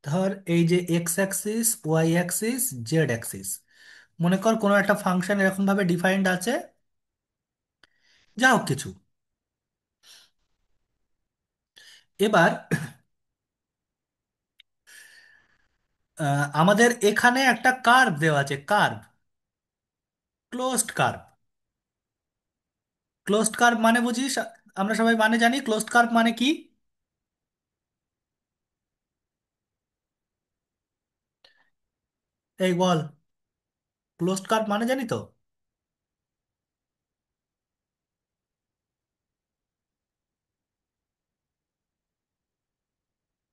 ধর এই যে X axis, Y axis, Z axis, মনে কর কোনো একটা ফাংশন এরকম ভাবে ডিফাইন্ড আছে, যা হোক কিছু। এবার আমাদের এখানে একটা কার্ভ দেওয়া আছে, curve, closed curve. Closed curve মানে বুঝিস, আমরা সবাই মানে জানি ক্লোজড কার্ভ মানে কি। এই বল, ক্লোজড কার্ভ মানে জানি তো।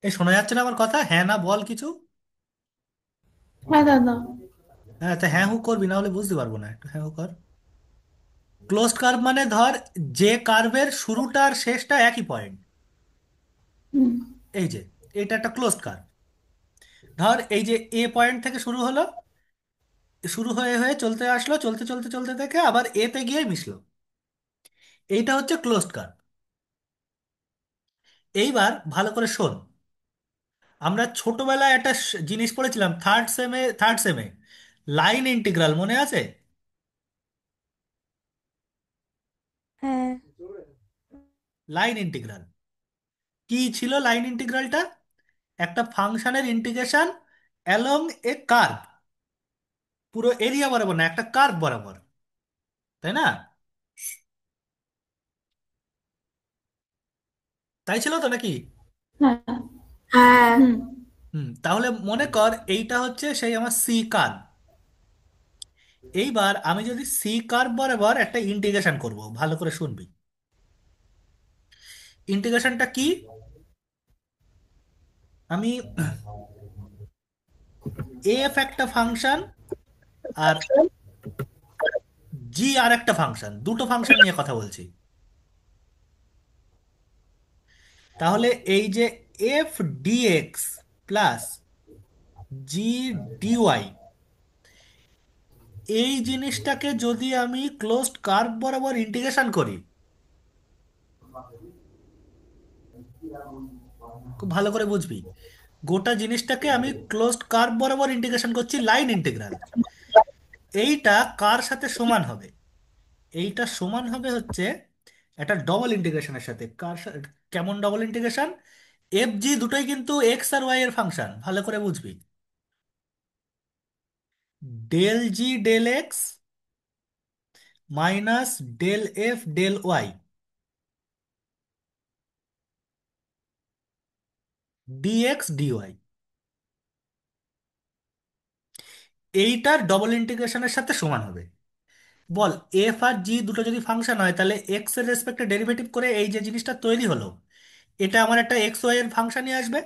এই শোনা যাচ্ছে না আমার কথা? হ্যাঁ না বল কিছু। হ্যাঁ দাদা। হ্যাঁ, তা হ্যাঁ হু করবি, না হলে বুঝতে পারবো না, একটু হ্যাঁ হু কর। ক্লোজড কার্ভ মানে ধর, যে কার্ভের শুরুটা আর শেষটা একই পয়েন্ট। হুম। এই যে এটা একটা ক্লোজড কার্ভ। ধর এই যে এ পয়েন্ট থেকে শুরু হলো, শুরু হয়ে হয়ে চলতে আসলো, চলতে চলতে চলতে থেকে আবার এতে গিয়ে মিশলো। এইটা হচ্ছে ক্লোজড কার্ভ। এইবার ভালো করে শোন, আমরা ছোটবেলায় একটা জিনিস পড়েছিলাম, থার্ড সেমে লাইন ইন্টিগ্রাল, মনে আছে? হ্যাঁ। লাইন ইন্টিগ্রাল কি ছিল? লাইন ইন্টিগ্রালটা একটা ফাংশনের ইন্টিগ্রেশন অ্যালং এ কার্ভ, পুরো এরিয়া বরাবর না, একটা কার্ভ বরাবর, তাই না? তাই ছিল তো নাকি? হ্যাঁ। হ্যাঁ। হুম। তাহলে মনে কর এইটা হচ্ছে সেই আমার সি কার্ভ। এইবার আমি যদি সি কার্ভ বরাবর একটা ইন্টিগ্রেশন করব, ভালো করে শুনবি। ইন্টিগ্রেশনটা কি? আমি এফ একটা ফাংশন আর জি আর একটা ফাংশন, দুটো ফাংশন নিয়ে কথা বলছি। তাহলে এই যে এফ ডিএক্স প্লাস জি ডিওয়াই, এই জিনিসটাকে যদি আমি ক্লোজড কার্ভ বরাবর ইন্টিগ্রেশন করি, খুব ভালো করে বুঝবি, গোটা জিনিসটাকে আমি ক্লোজড কার্ভ বরাবর ইন্টিগ্রেশন করছি, লাইন ইন্টিগ্রাল। এইটা কার সাথে সমান হবে? এইটা সমান হবে হচ্ছে একটা ডবল ইন্টিগ্রেশনের সাথে। কেমন ডবল ইন্টিগ্রেশন? এফ জি দুটোই কিন্তু এক্স আর ওয়াই এর ফাংশন, ভালো করে বুঝবি। ডেল জি del x minus del F del Y dx dy, এইটার ডবল ইন্টিগ্রেশনের সাথে সমান হবে। বল, এফ আর জি দুটো যদি ফাংশন হয়, তাহলে এক্স এর রেসপেক্টে ডেরিভেটিভ করে এই যে জিনিসটা তৈরি হলো, এটা আমার একটা এক্স ওয়াই এর ফাংশনই আসবে।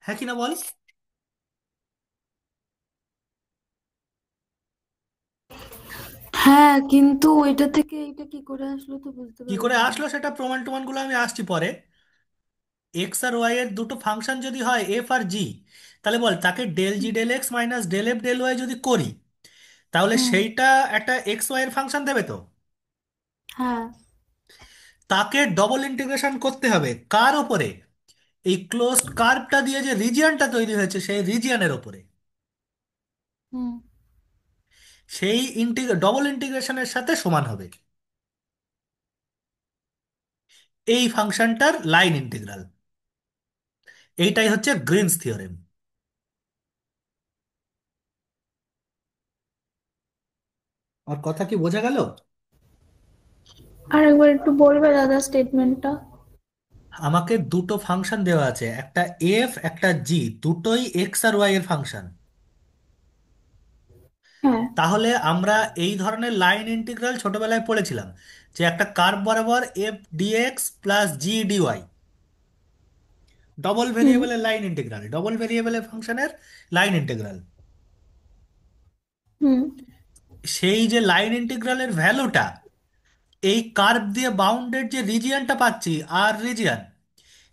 হ্যাঁ কি না বল? হ্যাঁ, কিন্তু এটা থেকে এটা কি করে আসলো তো বুঝতে কি করে পারলাম না। আসলো সেটা প্রমাণ টমাণগুলো আমি আসছি পরে। এক্স আর ওয়াই এর দুটো ফাংশন যদি হয় এফ আর জি, তাহলে বল তাকে ডেল জি del x minus del F del Y যদি করি, তাহলে হুম। সেইটা একটা এক্স ওয়াই এর ফাংশন দেবে তো। হ্যাঁ। তাকে ডবল ইন্টিগ্রেশন করতে হবে কার ওপরে? এই ক্লোজড কার্ভটা দিয়ে যে রিজিয়নটা তৈরি হয়েছে সেই রিজিয়নের ওপরে। হুম। সেই ডবল ইন্টিগ্রেশনের সাথে সমান হবে এই ফাংশনটার লাইন ইন্টিগ্রাল। এইটাই হচ্ছে গ্রিনস থিওরেম। আর কথা কি বোঝা গেল? আর একবার একটু বলবে দাদা স্টেটমেন্টটা? আমাকে দুটো ফাংশন দেওয়া আছে, একটা এফ একটা জি, দুটোই এক্স আর ওয়াই এর ফাংশন। হ্যাঁ। তাহলে আমরা এই ধরনের লাইন ইন্টিগ্রাল ছোটবেলায় পড়েছিলাম, যে একটা কার্ভ বরাবর এফ ডিএক্স প্লাস জি ডিওয়াই, ডবল হুম। ভেরিয়েবলের লাইন ইন্টিগ্রাল, ডবল ভেরিয়েবলের ফাংশনের লাইন ইন্টিগ্রাল। হুম। সেই যে লাইন ইন্টিগ্রালের ভ্যালুটা এই কার্ভ দিয়ে বাউন্ডেড যে রিজিয়নটা পাচ্ছি, আর রিজিয়ন,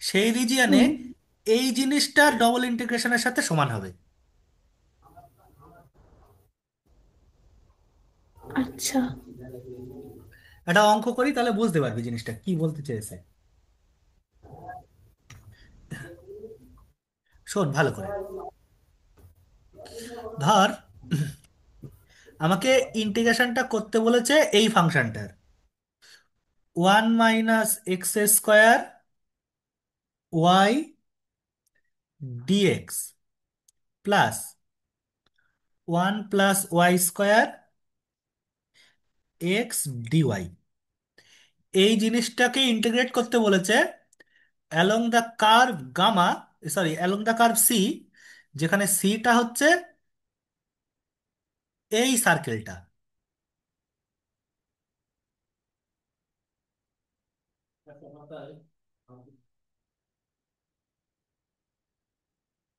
সেই রিজিয়নে হুম। এই জিনিসটার ডবল ইন্টিগ্রেশনের সাথে সমান হবে। আচ্ছা। একটা অঙ্ক করি, তাহলে বুঝতে পারবি জিনিসটা কি বলতে চেয়েছে। শোন ভালো করে। ধর আমাকে ইন্টিগ্রেশনটা করতে বলেছে এই ফাংশনটার, 1 - x² Y DX plus 1 + y² X DY. এই জিনিসটাকে ইন্টিগ্রেট করতে বলেছে along the curve gamma, sorry along the curve C, যেখানে সিটা হচ্ছে এই সার্কেলটা।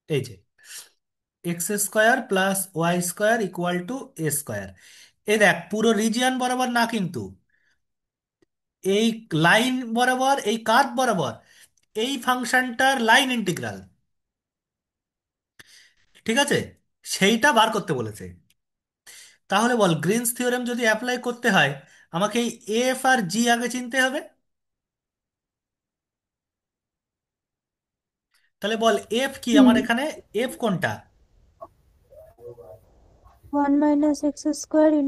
এই যে x² + y² = a²। এ দেখ পুরো রিজিয়ন বরাবর না কিন্তু, এই লাইন বরাবর, এই কার্ভ বরাবর এই ফাংশনটার লাইন ইন্টিগ্রাল, ঠিক আছে, সেইটা বার করতে বলেছে। তাহলে বল গ্রিনস থিওরেম যদি অ্যাপ্লাই করতে হয়, আমাকে এই এফ আর জি আগে চিনতে হবে। তাহলে বল এফ কি হুম। আমার এখানে, এফ কোনটা? 1 - x²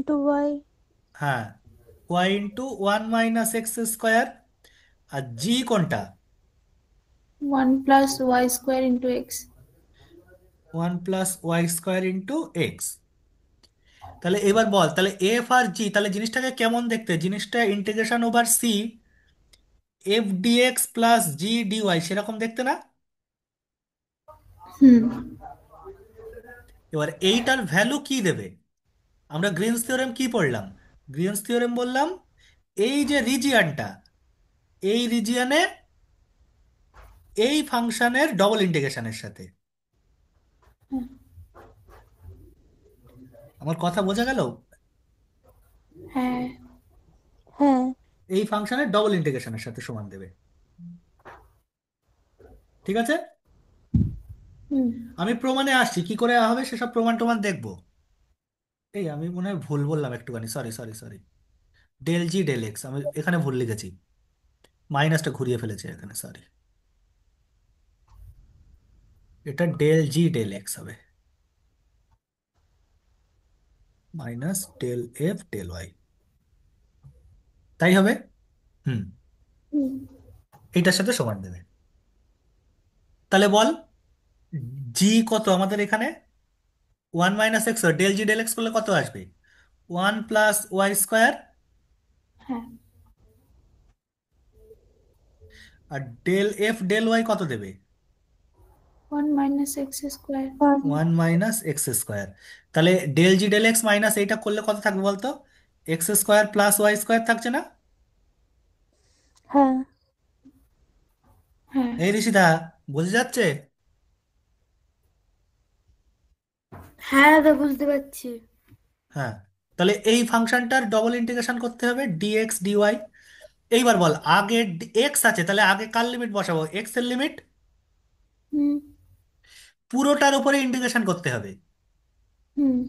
× y। হ্যাঁ, y × 1 - x²। আর জি কোনটা? 1 + y² × x। 1 + y² × x। তাহলে এবার বল, তাহলে এফ আর জি, তাহলে জিনিসটাকে কেমন দেখতে, জিনিসটা integration over C f dx plus জি ডিওয়াই সেরকম দেখতে না? হুম। এবার এইটার ভ্যালু কি দেবে? আমরা গ্রিনস থিওরেম কি পড়লাম? গ্রিনস থিওরেম বললাম এই যে রিজিয়নটা, এই রিজিয়নে এই ফাংশনের ডবল ইন্টিগ্রেশনের সাথে। আমার কথা বোঝা গেল? হ্যাঁ। হ্যাঁ। এই ফাংশনের ডবল ইন্টিগ্রেশনের সাথে সমান দেবে। ঠিক আছে, হুম। আমি প্রমাণে আসছি, কি করে হবে সেসব প্রমাণ টমান দেখবো। এই আমি মনে হয় ভুল বললাম একটুখানি, সরি সরি সরি। ডেল জি ডেল এক্স আমি এখানে ভুল লিখেছি, মাইনাসটা ঘুরিয়ে ফেলেছি এখানে, সরি। এটা ডেল জি ডেল এক্স হবে, minus del F del Y, তাই হবে। হুম, হুম। এইটার সাথে সমান দেবে। তাহলে বল জি কত আমাদের এখানে, 1 - x, ডেল জি ডেল এক্স করলে কত আসবে? 1 + y²। হ্যাঁ। আর ডেল এফ ডেল ওয়াই কত দেবে? 1 - x²। 1 - x²। তাহলে ডেল জি ডেল এক্স মাইনাস এইটা করলে কত থাকবে বলতো? x² + y² থাকছে না? হ্যাঁ। হ্যাঁ। এই ঋষিদা, বোঝা যাচ্ছে? হ্যাঁ দাদা, বুঝতে পারছি। হ্যাঁ, তাহলে এই ফাংশনটার ডবল ইন্টিগ্রেশন করতে হবে ডিএক্স ডিওয়াই। এইবার বল আগে এক্স আছে, তাহলে আগে কার লিমিট বসাবো, এক্স এর লিমিট, হুম। পুরোটার উপরে ইন্টিগ্রেশন করতে হবে। হুম।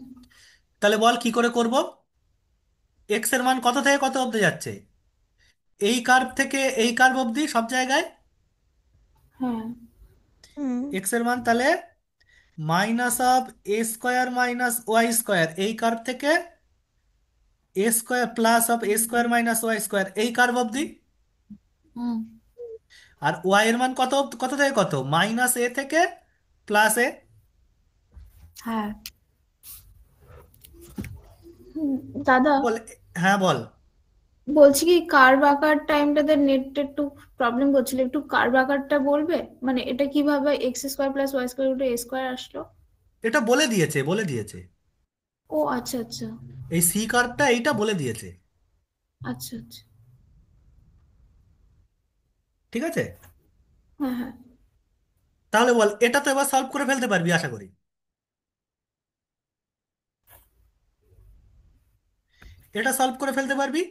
তাহলে বল কি করে করব? এক্স এর মান কত থেকে কত অবধি যাচ্ছে? এই কার্ভ থেকে এই কার্ভ অবধি সব জায়গায় হ্যাঁ। হুম। এক্স এর মান, তাহলে -(a²-y²) এই কার্ভ থেকে a² + (a²-y²) এই কার্ভ অবধি। হুম। আর ওয়াই এর মান কত কত থেকে কত, -a থেকে +a। হ্যাঁ। হুম, দাদা, বল, হ্যাঁ বল। বলছি কি কার্ভ আঁকার টাইমটাতে নেটটা একটু প্রবলেম করছিল, একটু কার্ভ আঁকারটা বলবে? মানে এটা কিভাবে x² + y² × a² আসলো? এটা বলে দিয়েছে, বলে দিয়েছে। ও আচ্ছা আচ্ছা। এই সি কার্ভটা এইটা বলে দিয়েছে। আচ্ছা আচ্ছা। ঠিক আছে, হ্যাঁ হ্যাঁ। তাহলে বল এটা তো এবার সলভ করে ফেলতে পারবি আশা করি। এটা সলভ করে ফেলতে পারবি,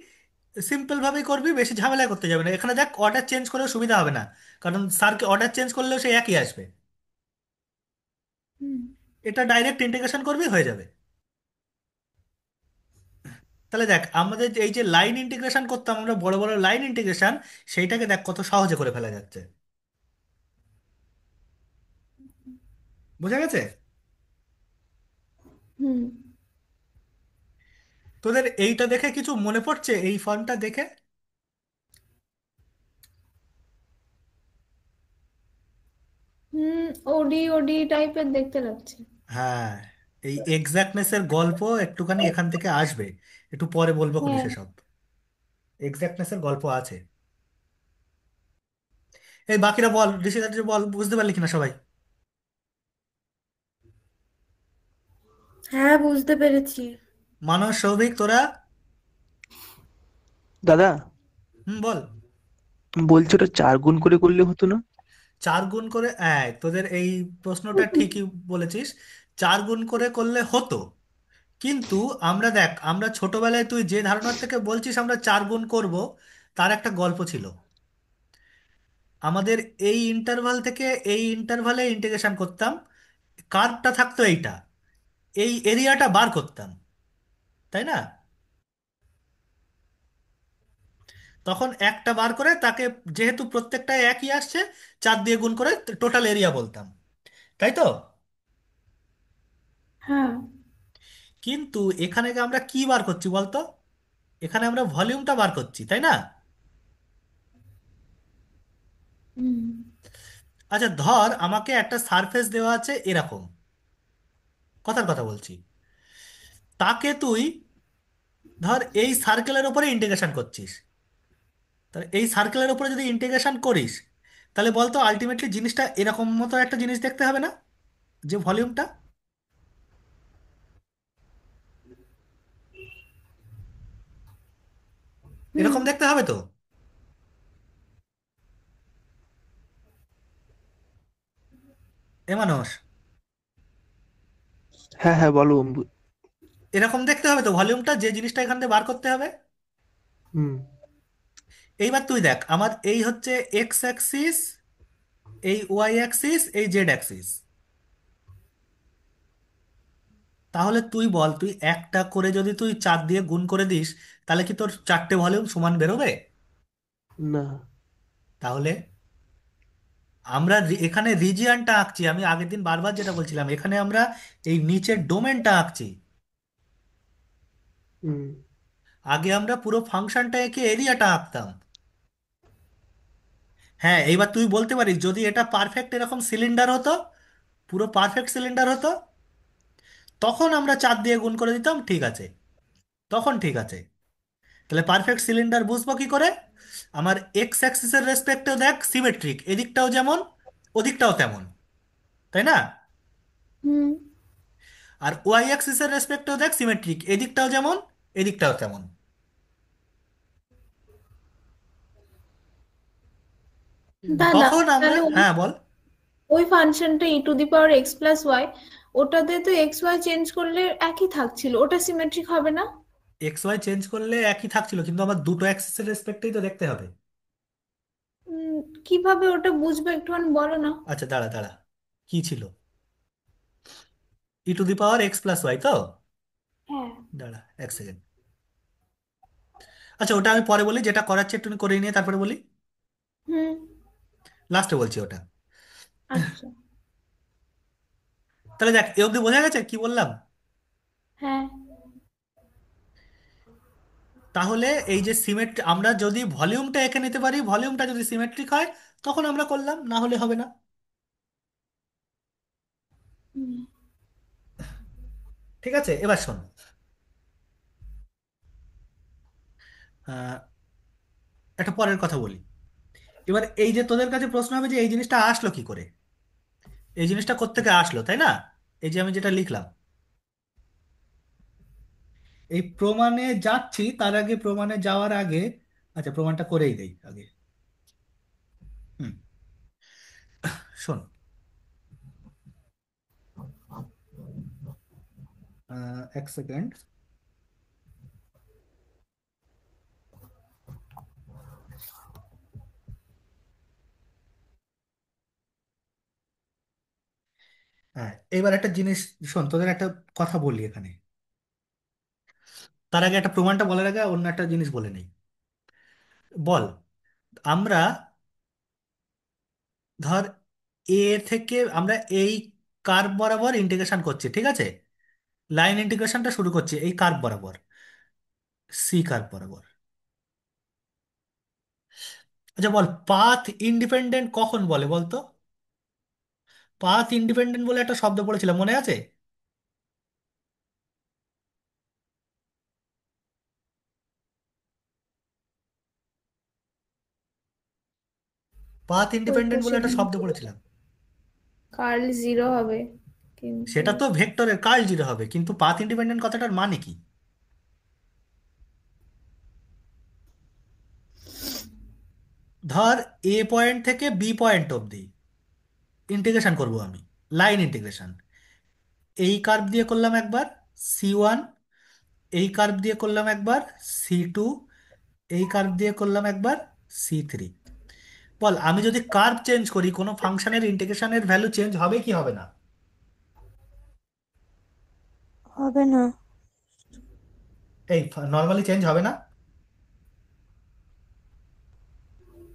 সিম্পল ভাবেই করবি, বেশি ঝামেলা করতে যাবে না। এখানে দেখ অর্ডার চেঞ্জ করেও সুবিধা হবে না, কারণ স্যারকে অর্ডার চেঞ্জ করলেও সে একই আসবে। এটা ডাইরেক্ট ইন্টিগ্রেশন করবি, হয়ে যাবে। তাহলে দেখ আমাদের এই যে লাইন ইন্টিগ্রেশন করতাম আমরা, বড় বড় লাইন ইন্টিগ্রেশন, সেইটাকে দেখ কত সহজে করে ফেলা যাচ্ছে। বোঝা গেছে? হুম। তোদের এইটা দেখে কিছু মনে পড়ছে এই ফর্মটা দেখে? হুম, ওডি ওডি টাইপের দেখতে লাগছে। হ্যাঁ, এই এক্সাক্টনেসের গল্প একটুখানি এখান থেকে আসবে, একটু পরে বলবো খুনি হ্যাঁ। সেসব। এক্সাক্টনেসের গল্প আছে। এই বাকিরা বল, ঋষিরা বল, বুঝতে পারলি কিনা সবাই? হ্যাঁ, বুঝতে পেরেছি। মানস, সৌভিক, তোরা? দাদা, হুম, বল। বলছি ওটা 4 গুণ করে করলে হতো না? 4 গুণ করে, তোদের এই প্রশ্নটা ঠিকই বলেছিস। 4 গুণ করে করলে হতো, কিন্তু আমরা দেখ, আমরা ছোটবেলায় তুই যে ধারণার থেকে বলছিস আমরা 4 গুণ করব, তার একটা গল্প ছিল। আমাদের এই ইন্টারভাল থেকে এই ইন্টারভালে ইন্টিগ্রেশন করতাম, কার্ভটা থাকতো এইটা, এই এরিয়াটা বার করতাম, তাই না? তখন একটা বার করে তাকে, যেহেতু প্রত্যেকটায় একই আসছে, 4 দিয়ে গুণ করে টোটাল এরিয়া বলতাম, তাই তো? হ্যাঁ। কিন্তু এখানে আমরা কি বার করছি বলতো? এখানে আমরা ভলিউমটা বার করছি, তাই না? হুম। আচ্ছা, ধর আমাকে একটা সারফেস দেওয়া আছে এরকম, কথার কথা বলছি, তাকে তুই ধর এই সার্কেলের উপরে ইন্টিগ্রেশন করছিস। তাহলে এই সার্কেলের উপরে যদি ইন্টিগ্রেশন করিস, তাহলে বলতো আলটিমেটলি জিনিসটা এরকম মতো একটা জিনিস দেখতে হবে না, যে ভলিউমটা হুম। এরকম দেখতে হবে তো? এ মানুষ, হ্যাঁ হ্যাঁ, বলো। এরকম দেখতে হবে তো ভলিউমটা, যে জিনিসটা এখান থেকে বার করতে হবে। হুম। এইবার তুই দেখ, আমার এই হচ্ছে এক্স অ্যাক্সিস, এই ওয়াই অ্যাক্সিস, এই জেড অ্যাক্সিস। তাহলে তুই বল, তুই একটা করে যদি তুই 4 দিয়ে গুণ করে দিস, তাহলে কি তোর 4টে ভলিউম সমান বেরোবে? না। তাহলে আমরা এখানে রিজিয়নটা আঁকছি, আমি আগের দিন বারবার যেটা বলছিলাম, এখানে আমরা এই নিচের ডোমেনটা আঁকছি। হুম। আগে আমরা পুরো ফাংশনটা এঁকে এরিয়াটা আঁকতাম। হ্যাঁ, এইবার তুই বলতে পারিস যদি এটা পারফেক্ট এরকম সিলিন্ডার হতো, পুরো পারফেক্ট সিলিন্ডার হতো, তখন আমরা 4 দিয়ে গুণ করে দিতাম, ঠিক আছে, তখন ঠিক আছে। তাহলে পারফেক্ট সিলিন্ডার বুঝবো কি করে? আমার এক্স অ্যাক্সিসের রেসপেক্টেও দেখ সিমেট্রিক, এদিকটাও যেমন ওদিকটাও তেমন, তাই না? হুম। আর ওয়াই অ্যাক্সিসের রেসপেক্টেও দেখ সিমেট্রিক, এদিকটাও যেমন এদিকটাও তেমন। দাদা, তখন আমরা, তাহলে ওই হ্যাঁ বল। ওই ফাংশনটা e⁻x+y, ওটাতে তো এক্স ওয়াই চেঞ্জ করলে একই থাকছিল, ওটা সিমেট্রিক হবে না? এক্স ওয়াই চেঞ্জ করলে একই থাকছিল, কিন্তু আমার দুটো অ্যাক্সিসের রেসপেক্টেই তো দেখতে হবে। উম, কিভাবে ওটা বুঝবো একটুখানি বলো না। আচ্ছা, দাঁড়া দাঁড়া, কি ছিল? e⁻x+y তো? হ্যাঁ। দাঁড়া 1 সেকেন্ড। আচ্ছা, ওটা আমি পরে বলি, যেটা করাচ্ছে একটু করে নিয়ে তারপরে বলি, হুম। লাস্টে বলছি ওটা। আচ্ছা। তাহলে দেখ, এ অবধি বোঝা গেছে কি বললাম? হ্যাঁ। তাহলে এই যে আমরা যদি ভলিউমটা এঁকে নিতে পারি, ভলিউমটা যদি সিমেট্রিক হয়, তখন আমরা করলাম, না হলে হবে না। হুম। ঠিক আছে, এবার শোন। আহ, একটা পরের কথা বলি। এবার এই যে তোদের কাছে প্রশ্ন হবে যে এই জিনিসটা আসলো কি করে, এই জিনিসটা কোত্থেকে আসলো, তাই না? এই যে আমি যেটা লিখলাম, এই প্রমাণে যাচ্ছি, তার আগে, প্রমাণে যাওয়ার আগে, আচ্ছা প্রমাণটা করেই দেই আগে। হুম, শোন। 1 সেকেন্ড। হ্যাঁ, এবার একটা জিনিস শোন, তোদের একটা কথা বলি এখানে। তার আগে একটা প্রমাণটা বলার আগে অন্য একটা জিনিস বলে নেই। বল, আমরা ধর এ থেকে আমরা এই কার্ভ বরাবর ইন্টিগ্রেশন করছি, ঠিক আছে? লাইন ইন্টিগ্রেশনটা শুরু করছি এই কার্ভ বরাবর, সি কার্ভ বরাবর। আচ্ছা বল, পাথ ইন্ডিপেন্ডেন্ট কখন বলে বলতো? পাথ ইন্ডিপেন্ডেন্ট বলে একটা শব্দ পড়েছিলাম, মনে আছে? পাথ ওই তো ইন্ডিপেন্ডেন্ট বলে একটা সেখানে শব্দ পড়েছিলাম। কার্ল জিরো হবে কিন্তু। সেটা তো ভেক্টরের কার্ল জিরো হবে, কিন্তু পাথ ইন্ডিপেন্ডেন্ট কথাটার মানে কি? ধর এ পয়েন্ট থেকে বি পয়েন্ট অবধি ইন্টিগ্রেশন করব আমি, লাইন ইন্টিগ্রেশন। এই কার্ভ দিয়ে করলাম একবার, C1। এই কার্ভ দিয়ে করলাম একবার, C2। এই কার্ভ দিয়ে করলাম একবার, C3। বল, আমি যদি কার্ভ চেঞ্জ করি কোনো ফাংশনের ইন্টিগ্রেশনের ভ্যালু চেঞ্জ হবে কি হবে না? হবে না। এই নর্মালি চেঞ্জ হবে না।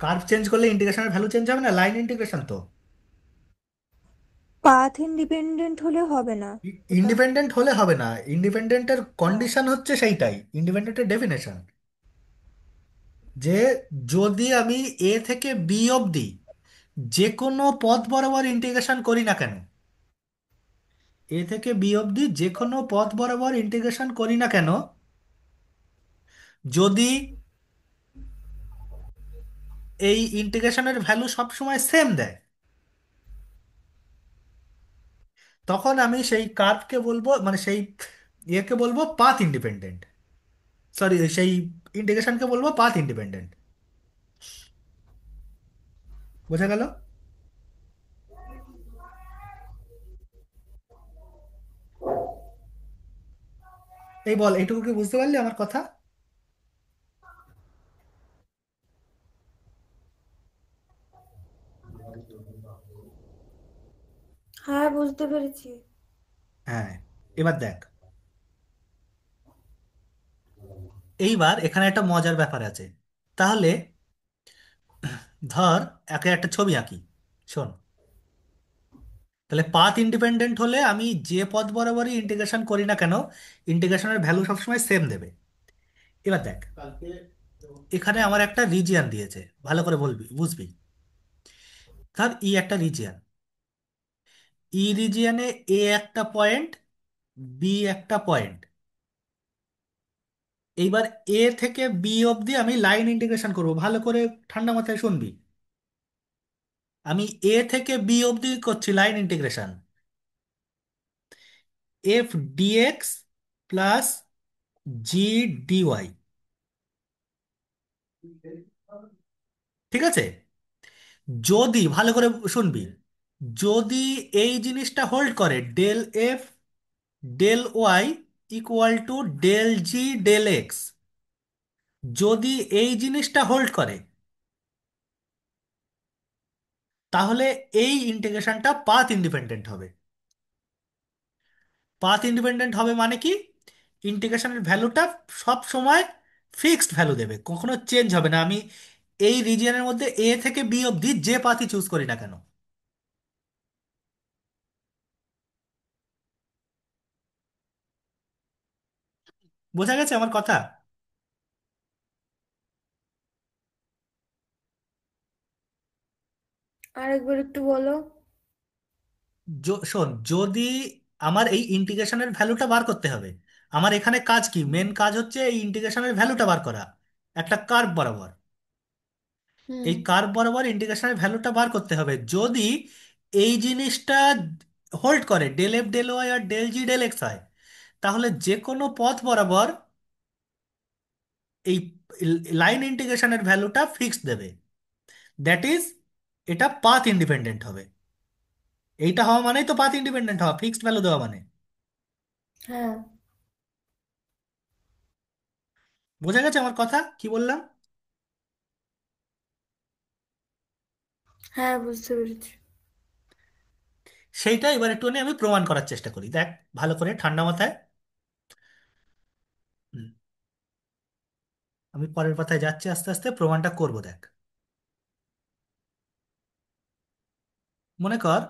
কার্ভ চেঞ্জ করলে ইন্টিগ্রেশনের ভ্যালু চেঞ্জ হবে না, লাইন ইন্টিগ্রেশন তো। পাথ ইন্ডিপেন্ডেন্ট হলে হবে না ওটা। ইন্ডিপেন্ডেন্ট হলে হবে না, ইন্ডিপেন্ডেন্টের কন্ডিশন হচ্ছে সেইটাই, ইন্ডিপেন্ডেন্টের ডেফিনেশন, যে যদি আমি এ থেকে বি অবধি যে কোনো পথ বরাবর ইন্টিগ্রেশন করি না কেন, এ থেকে বি অবধি যে কোনো পথ বরাবর ইন্টিগ্রেশন করি না কেন, যদি এই ইন্টিগ্রেশনের ভ্যালু সবসময় সেম দেয়, তখন আমি সেই কার্ভকে বলবো, মানে সেই ইয়েকে বলবো পাথ ইন্ডিপেন্ডেন্ট। সরি, সেই ইন্টিগ্রেশনকে বলবো পাথ ইন্ডিপেন্ডেন্ট। বোঝা গেল? এই বল, এইটুকু কি বুঝতে পারলি আমার কথা? হ্যাঁ, বুঝতে পেরেছি। হ্যাঁ, এবার দেখ, এইবার এখানে একটা মজার ব্যাপার আছে। তাহলে ধর একে একটা ছবি আঁকি, শোন। তাহলে পাথ ইন্ডিপেন্ডেন্ট হলে আমি যে পথ বরাবরই ইন্টিগ্রেশন করি না কেন, ইন্টিগ্রেশনের ভ্যালু সবসময় সেম দেবে। এবার দেখ, এখানে আমার একটা রিজিয়ান দিয়েছে, ভালো করে বলবি, বুঝবি। ধর ই একটা রিজিয়ান, ই রিজিয়ানে এ একটা পয়েন্ট, বি একটা পয়েন্ট। এইবার এ থেকে বি অবধি আমি লাইন ইন্টিগ্রেশন করব, ভালো করে ঠান্ডা মাথায় শুনবি। আমি এ থেকে বি অবধি করছি line integration, f dx plus জি ডিওয়াই, ঠিক আছে? যদি ভালো করে শুনবি, যদি এই জিনিসটা হোল্ড করে del F del Y equal to del G del X, যদি এই জিনিসটা হোল্ড করে, তাহলে এই ইন্টিগ্রেশনটা পাথ ইন্ডিপেন্ডেন্ট হবে। পাথ ইন্ডিপেন্ডেন্ট হবে মানে কি? ইন্টিগ্রেশনের ভ্যালুটা সব সময় ফিক্সড ভ্যালু দেবে, কখনো চেঞ্জ হবে না, আমি এই রিজিয়নের মধ্যে এ থেকে বি অবধি যে পাথই চুজ করি না কেন। বোঝা গেছে আমার কথা? আরেকবার একটু বলো। শোন, যদি আমার এই ইন্টিগ্রেশনের ভ্যালুটা বার করতে হবে, আমার এখানে কাজ কি, মেন কাজ হচ্ছে এই ইন্টিগ্রেশনের ভ্যালুটা বার করা একটা কার্ভ বরাবর। হুম। এই কার্ভ বরাবর ইন্টিগ্রেশনের ভ্যালুটা বার করতে হবে, যদি এই জিনিসটা হোল্ড করে ডেল এফ ডেল ওয়াই আর ডেল জি ডেল এক্স হয়, তাহলে যে কোনো পথ বরাবর এই লাইন ইন্টিগ্রেশনের ভ্যালুটা ফিক্সড দেবে। দ্যাট ইজ, এটা পাথ ইন্ডিপেন্ডেন্ট হবে। এইটা হওয়া মানেই তো পাথ ইন্ডিপেন্ডেন্ট হওয়া, ফিক্সড ভ্যালু দেওয়া মানে। হ্যাঁ। বোঝা গেছে আমার কথা কি বললাম? হ্যাঁ, বুঝতে পেরেছি। সেইটা এবার একটুখানি আমি প্রমাণ করার চেষ্টা করি, দেখ ভালো করে ঠান্ডা মাথায়। হুম। আমি পরের পাতায় যাচ্ছি, আস্তে আস্তে প্রমাণটা করব, দেখ। মনে কর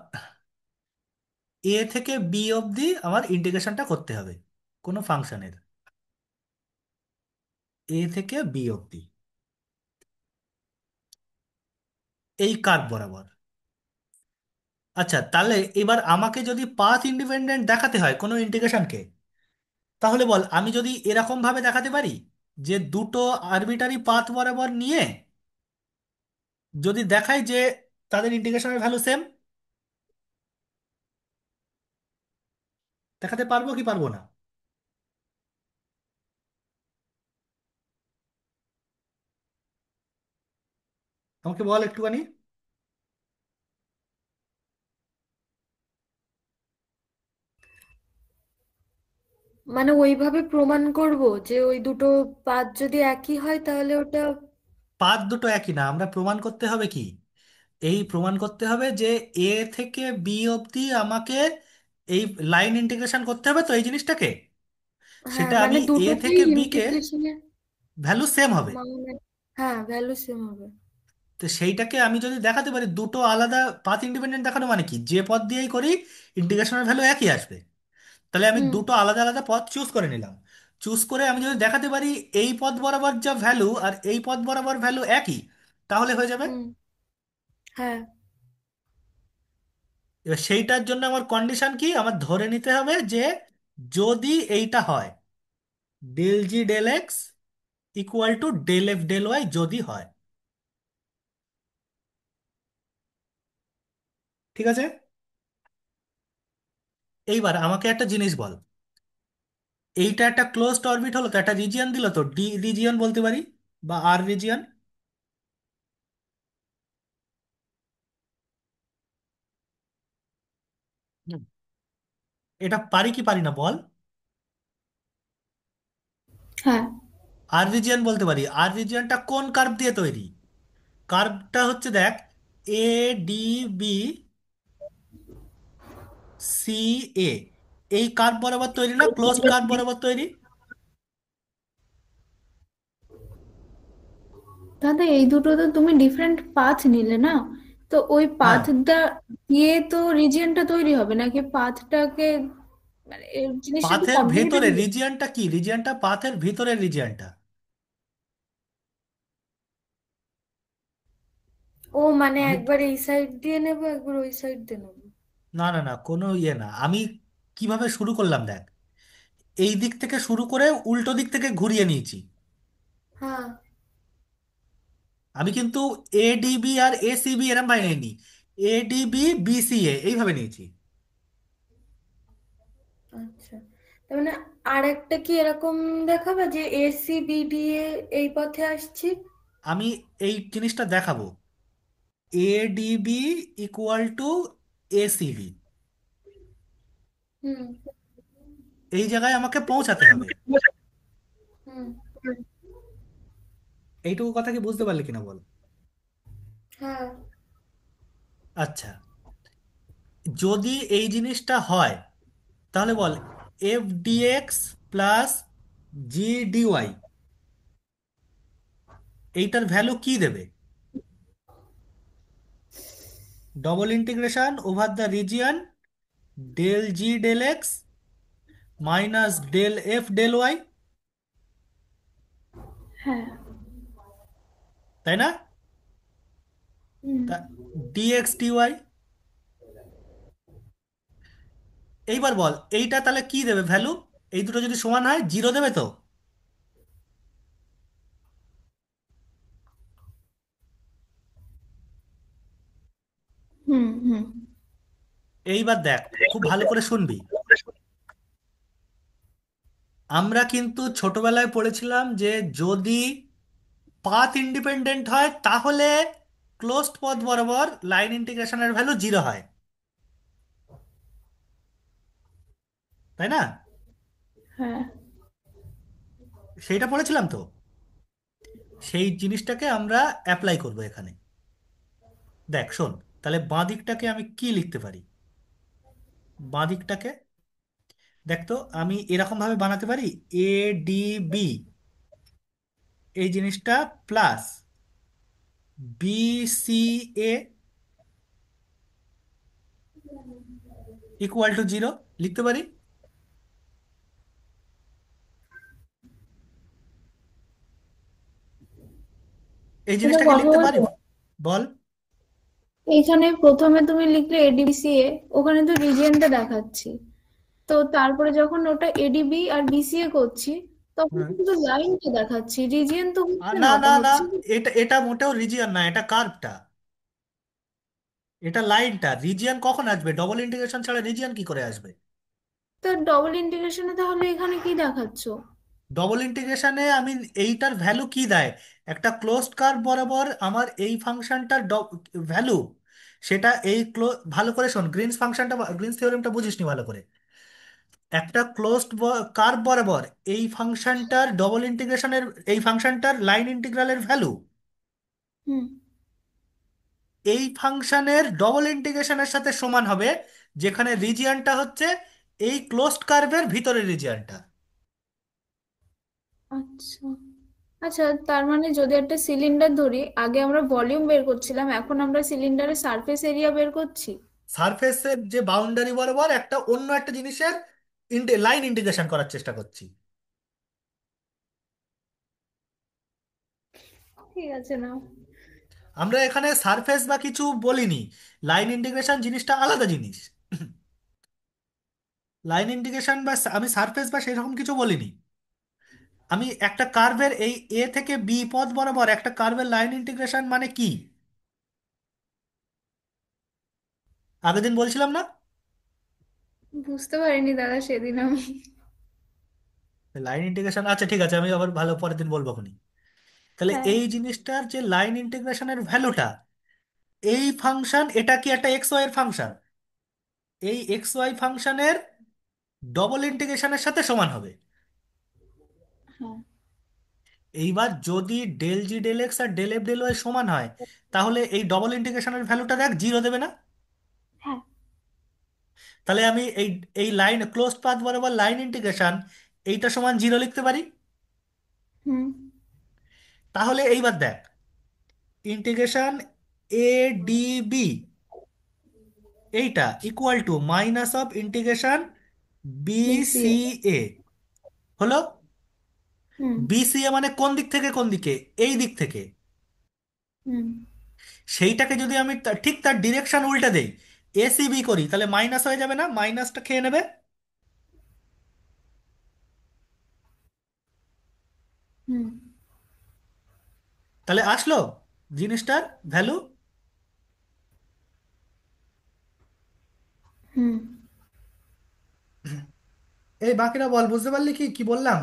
এ থেকে বি অবধি আমার ইন্টিগ্রেশনটা করতে হবে কোনো ফাংশনের, এ থেকে বি অবধি এই কার্ভ বরাবর। আচ্ছা, তাহলে এবার আমাকে যদি পাথ ইন্ডিপেন্ডেন্ট দেখাতে হয় কোনো ইন্টিগ্রেশনকে, তাহলে বল আমি যদি এরকম ভাবে দেখাতে পারি যে দুটো আরবিটারি পাথ বরাবর নিয়ে যদি দেখাই যে তাদের ইন্টিগ্রেশনের ভ্যালু সেম, দেখাতে পারবো কি পারবো না? আমাকে বল একটুখানি। মানে ওইভাবে প্রমাণ করব যে ওই দুটো পাত যদি একই হয় তাহলে ওটা। পাথ দুটো একই না, আমরা প্রমাণ করতে হবে কি, এই প্রমাণ করতে হবে যে এ থেকে বি অবধি আমাকে এই লাইন ইন্টিগ্রেশন করতে হবে, তো এই জিনিসটাকে হ্যাঁ সেটা আমি মানে এ দুটোকেই থেকে বি কে ইন্টিগ্রেশনের ভ্যালু সেম হবে। মানে হ্যাঁ ভ্যালু সেম হবে। তো সেইটাকে আমি যদি দেখাতে পারি দুটো আলাদা পাথ ইন্ডিপেন্ডেন্ট দেখানো, মানে কি যে পথ দিয়েই করি ইন্টিগ্রেশনের ভ্যালু একই আসবে। তাহলে আমি হুম দুটো আলাদা আলাদা পথ চুজ করে নিলাম। চুজ করে আমি যদি দেখাতে পারি এই পথ বরাবর যা ভ্যালু আর এই পথ বরাবর ভ্যালু একই, তাহলে হয়ে যাবে। হুম। হ্যাঁ এবার সেইটার জন্য আমার কন্ডিশন কি, আমার ধরে নিতে হবে যে যদি এইটা হয় del G del x equal to del F del Y যদি হয়, ঠিক আছে? এইবার আমাকে একটা জিনিস বল, এইটা একটা ক্লোজড অরবিট হলো তো, একটা রিজিয়ন দিল তো, ডি রিজিয়ন বলতে পারি বা আর রিজিয়ন। এটা পারি কি পারি না বল? হ্যাঁ আর রিজিয়ন বলতে পারি। আর রিজিয়নটা কোন কার্ভ দিয়ে তৈরি? কার্ভটা হচ্ছে দেখ, এ ডি বি সি এ, এই কার্ভ বরাবর তৈরি না, ক্লোজড কার্ভ বরাবর তৈরি। দাদা এই দুটো তো তুমি ডিফারেন্ট পাথ নিলে না, তো ওই হ্যাঁ, পাথটা দিয়ে তো রিজিয়নটা তৈরি হবে নাকি পাথটাকে, মানে এই জিনিসটা একটু পাথের কমপ্লিকেটেড। ভেতরে রিজিয়নটা কি, রিজিয়নটা পাথের ভিতরের রিজিয়নটা। ও মানে আমি একবার এই সাইড দিয়ে নেবো একবার ওই সাইড দিয়ে নেবো। না না না, কোনো ইয়ে না, আমি কিভাবে শুরু করলাম দেখ, এই দিক থেকে শুরু করে উল্টো দিক থেকে ঘুরিয়ে নিয়েছি। হ্যাঁ আমি কিন্তু এডিবি আর এসিবি এরম ভাবে নিইনি, এডিবি বিসিএ এইভাবে নিয়েছি। আচ্ছা। তার মানে আর একটা কি এরকম দেখাবে যে এসি বিডি এ এই পথে আসছি। আমি এই জিনিসটা দেখাবো, এডিবি ইকুয়াল টু এসিবি, হুম এই জায়গায় আমাকে পৌঁছাতে হবে। হুম। এইটুকু কথা কি বুঝতে পারলি কিনা বল? হ্যাঁ আচ্ছা, যদি এই জিনিসটা হয় তাহলে বল এফ ডিএক্স প্লাস জি ডিওয়াই এইটার ভ্যালু কি দেবে? Double integration over the region del G del x minus del F del Y, হ্যাঁ। তাই না? হুম তা ডিএক্স ডিওয়াই, এইবার বল এইটা তাহলে কি দেবে ভ্যালু? এই দুটো যদি সমান হয় জিরো দেবে তো। হুম হুম। এইবার দেখ, খুব ভালো করে শুনবি। আমরা কিন্তু ছোটবেলায় পড়েছিলাম যে যদি পাথ ইন্ডিপেন্ডেন্ট হয় তাহলে ক্লোজড পথ বরাবর লাইন ইন্টিগ্রেশনের ভ্যালু জিরো হয়, তাই না? হ্যাঁ সেইটা পড়েছিলাম তো, সেই জিনিসটাকে আমরা অ্যাপ্লাই করব এখানে। দেখ শোন, তাহলে বাঁ দিকটাকে আমি কি লিখতে পারি? বাঁ দিকটাকে দেখ তো, আমি এরকম ভাবে বানাতে পারি, এ ডি বি এই জিনিসটা plus B C A equal to 0 লিখতে পারি। এই এটা জিনিসটাকে লিখতে পসিবল? পারি। বল। এইখানে প্রথমে তুমি লিখলে এডিবিসিএ, ওখানে তো রিজিয়নটা দেখাচ্ছি, তো তারপরে যখন ওটা এডিবি আর বিসিএ করছি তখন হ্যাঁ। কিন্তু লাইনটা দেখাচ্ছি, রিজিয়ন তো হচ্ছে না, না ওটা না না, হচ্ছে। এটা এটা মোটেও রিজিয়ন না, এটা কার্ভটা, এটা লাইনটা। রিজিয়ন কখন আসবে? ডবল ইন্টিগ্রেশন ছাড়া রিজিয়ন কি করে আসবে? তো ডবল ইন্টিগ্রেশনে তাহলে এখানে কি দেখাচ্ছ? ডবল ইন্টিগ্রেশনে আমি এইটার ভ্যালু কি দেয়, একটা ক্লোজড কার্ভ বরাবর আমার এই ফাংশনটার ভ্যালু, সেটা এই ভালো করে শোন, গ্রিনস ফাংশনটা, গ্রিনস থিওরেমটা বুঝিসনি ভালো করে। একটা ক্লোজড কার্ভ বরাবর এই ফাংশনটার ডবল ইন্টিগ্রেশনের, এই ফাংশনটার লাইন ইন্টিগ্রালের ভ্যালু হুম। এই ফাংশনের ডবল ইন্টিগ্রেশনের সাথে সমান হবে, যেখানে রিজিয়নটা হচ্ছে এই ক্লোজড কার্ভের ভিতরের রিজিয়নটা। আচ্ছা, আচ্ছা, তার মানে যদি একটা সিলিন্ডার ধরি, আগে আমরা ভলিউম বের করছিলাম, এখন আমরা সিলিন্ডারের সারফেস এরিয়া বের করছি। সারফেসের যে বাউন্ডারি বরাবর একটা অন্য একটা জিনিসের লাইন ইন্টিগ্রেশন করার চেষ্টা করছি। ঠিক আছে, নাও। আমরা এখানে সারফেস বা কিছু বলিনি, লাইন ইন্টিগ্রেশন জিনিসটা আলাদা জিনিস। লাইন ইন্টিগ্রেশন বা আমি সারফেস বা সেরকম কিছু বলিনি। আমি একটা কার্ভের এই এ থেকে বি পথ বরাবর একটা কার্ভের লাইন ইন্টিগ্রেশন মানে কি আগের দিন বলছিলাম না। বুঝতে পারিনি দাদা সেদিন আমি। লাইন ইন্টিগ্রেশন, আচ্ছা ঠিক আছে, আমি আবার ভালো পরের দিন বলবো খুনি। তাহলে হ্যাঁ। এই জিনিসটার যে লাইন ইন্টিগ্রেশনের ভ্যালুটা, এই ফাংশন, এটা কি একটা এক্স ওয়াই এর ফাংশন, এই এক্স ওয়াই ফাংশনের ডবল ইন্টিগ্রেশনের সাথে সমান হবে। হ্যাঁ। এইবার যদি ডেল জি ডেল এক্স আর ডেল এফ ডেল ওয়াই সমান হয়, তাহলে এই ডবল ইন্টিগ্রেশনের ভ্যালুটা দেখ 0 দেবে না? হ্যাঁ। তাহলে আমি এই এই লাইন ক্লোজ পাথ বরাবর লাইন ইন্টিগ্রেশন এইটা সমান 0 লিখতে পারি। হুম। তাহলে এইবার দেখ, ইন্টিগ্রেশন এ ডি বি এইটা equal to minus of integration B C BCA. A হলো। হুম। বি সি এ মানে কোন দিক থেকে কোন দিকে? এই দিক থেকে। হুম। সেইটাকে যদি আমি ঠিক তার ডিরেকশন উল্টা দেই, এ সি বি করি, তাহলে মাইনাস হয়ে যাবে না? মাইনাসটা খেয়ে নেবে। হুম। তাহলে আসলো জিনিসটার ভ্যালু। হুম। এই বাকিরা বল, বুঝতে পারলি কি কি বললাম?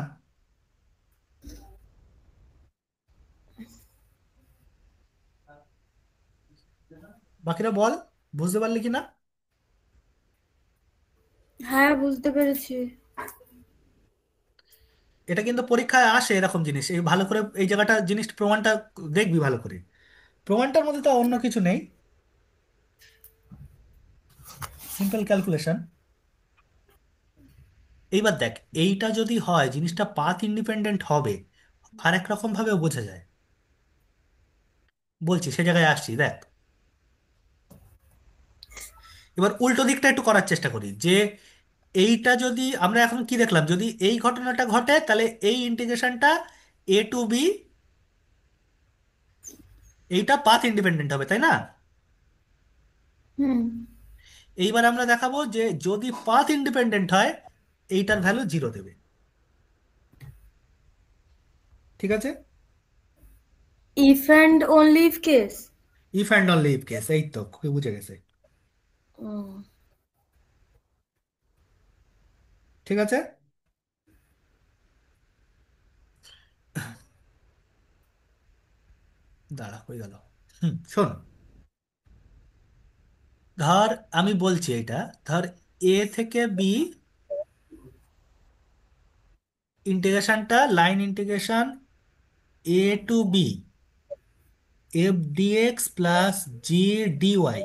বাকিরা বল, বুঝতে পারলি কি না? হ্যাঁ, বুঝতে পেরেছি। এটা কিন্তু পরীক্ষায় আসে এরকম জিনিস, এই ভালো করে এই জায়গাটা জিনিস প্রমাণটা দেখবি ভালো করে। প্রমাণটার মধ্যে তো অন্য কিছু নেই, সিম্পল ক্যালকুলেশন। এইবার দেখ, এইটা যদি হয় জিনিসটা পাথ ইন্ডিপেন্ডেন্ট হবে, আর এক রকম ভাবেও বোঝা যায়। বলছি সে জায়গায় আসছি, দেখ। এবার উল্টো দিকটা একটু করার চেষ্টা করি, যে এইটা যদি আমরা এখন কি দেখলাম, যদি এই ঘটনাটা ঘটে তাহলে এই ইন্টিগ্রেশনটা এ টু বি এইটা পাথ ইন্ডিপেন্ডেন্ট হবে, তাই না? হুম। এইবার আমরা দেখাবো যে যদি পাথ ইন্ডিপেন্ডেন্ট হয় এইটার ভ্যালু 0 দেবে। ঠিক আছে। If and only if case. If and only if case, এই তো খুবই বুঝে গেছে। ঠিক আছে। দাঁড়া, হয়ে গেল। শোন, ধর আমি বলছি এইটা, ধর এ থেকে বি ইন্টিগ্রেশনটা, line integration A to B f dx plus G dy,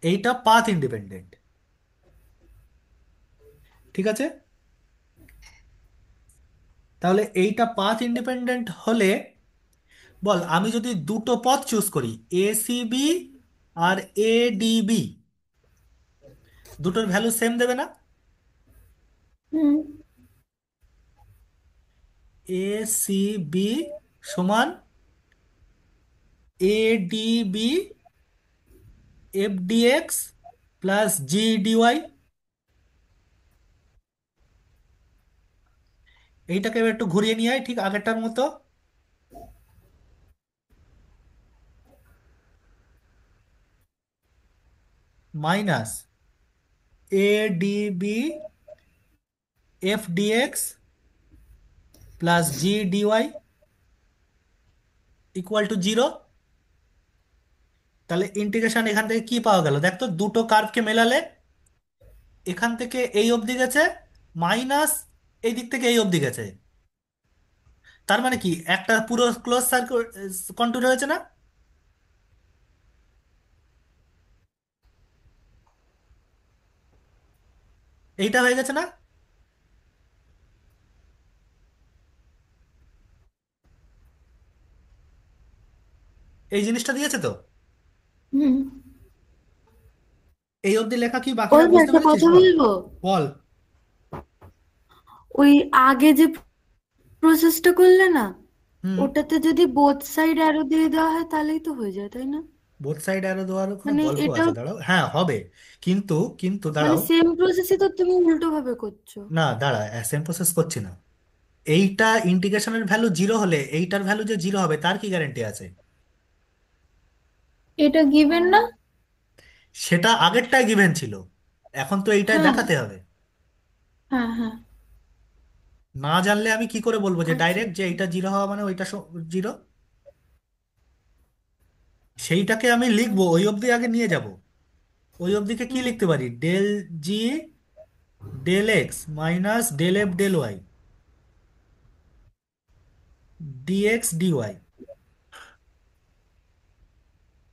এইটা পাথ ইন্ডিপেন্ডেন্ট। ঠিক আছে। তাহলে এইটা পাথ ইন্ডিপেন্ডেন্ট হলে বল আমি যদি দুটো পথ চুজ করি, এ সি বি আর এ ডি বি, দুটোর ভ্যালু সেম দেবে না? হুম। এ সি বি সমান A D B F D X plus G DY. এইটাকে এবার একটু ঘুরিয়ে নিয়ে আয় ঠিক আগেরটার মতো। Minus A D B F D X plus G DY equal to 0। তাহলে ইন্টিগ্রেশন এখান থেকে কি পাওয়া গেল দেখ তো, দুটো কার্ভকে মেলালে এখান থেকে এই অবধি গেছে, মাইনাস এই দিক থেকে এই অবধি গেছে। তার মানে কি একটা পুরো ক্লোজ সার্কেল কন্টুর হয়েছে না? এইটা হয়ে গেছে না? এই জিনিসটা দিয়েছে তো। হুম। এই অবধি লেখা কি ওই বাকিটা যে বুঝতে একটা পেরেছিস? কথা বল বলবো, বল। ওই আগে যে প্রসেসটা করলে না, হুম। ওটাতে যদি বোথ সাইড অ্যারো দিয়ে দেওয়া হয় তাহলেই তো হয়ে যায়, তাই না? বোথ সাইড অ্যারো দেওয়ার কোনো মানে গল্প এটাও আছে? দাঁড়াও, হ্যাঁ হবে। কিন্তু কিন্তু মানে দাঁড়াও। সেম প্রসেসই তো তুমি উল্টো ভাবে করছো। না দাঁড়া, সেম প্রসেস করছি না। এইটা ইন্টিগ্রেশনের ভ্যালু 0 হলে এইটার ভ্যালু যে 0 হবে তার কি গ্যারান্টি আছে? এটা গিভেন না? সেটা আগেরটাই গিভেন ছিল, এখন তো এইটাই হ্যাঁ, দেখাতে হবে। হ্যাঁ, হ্যাঁ। না জানলে আমি কি করে বলবো যে আচ্ছা, ডাইরেক্ট যে এইটা 0 হওয়া মানে ওইটা 0? সেইটাকে আমি লিখবো, ওই অবধি আগে নিয়ে যাব। ওই অবধিকে কি হুম। লিখতে পারি? ডেল জি del x minus del F del Y dx dy.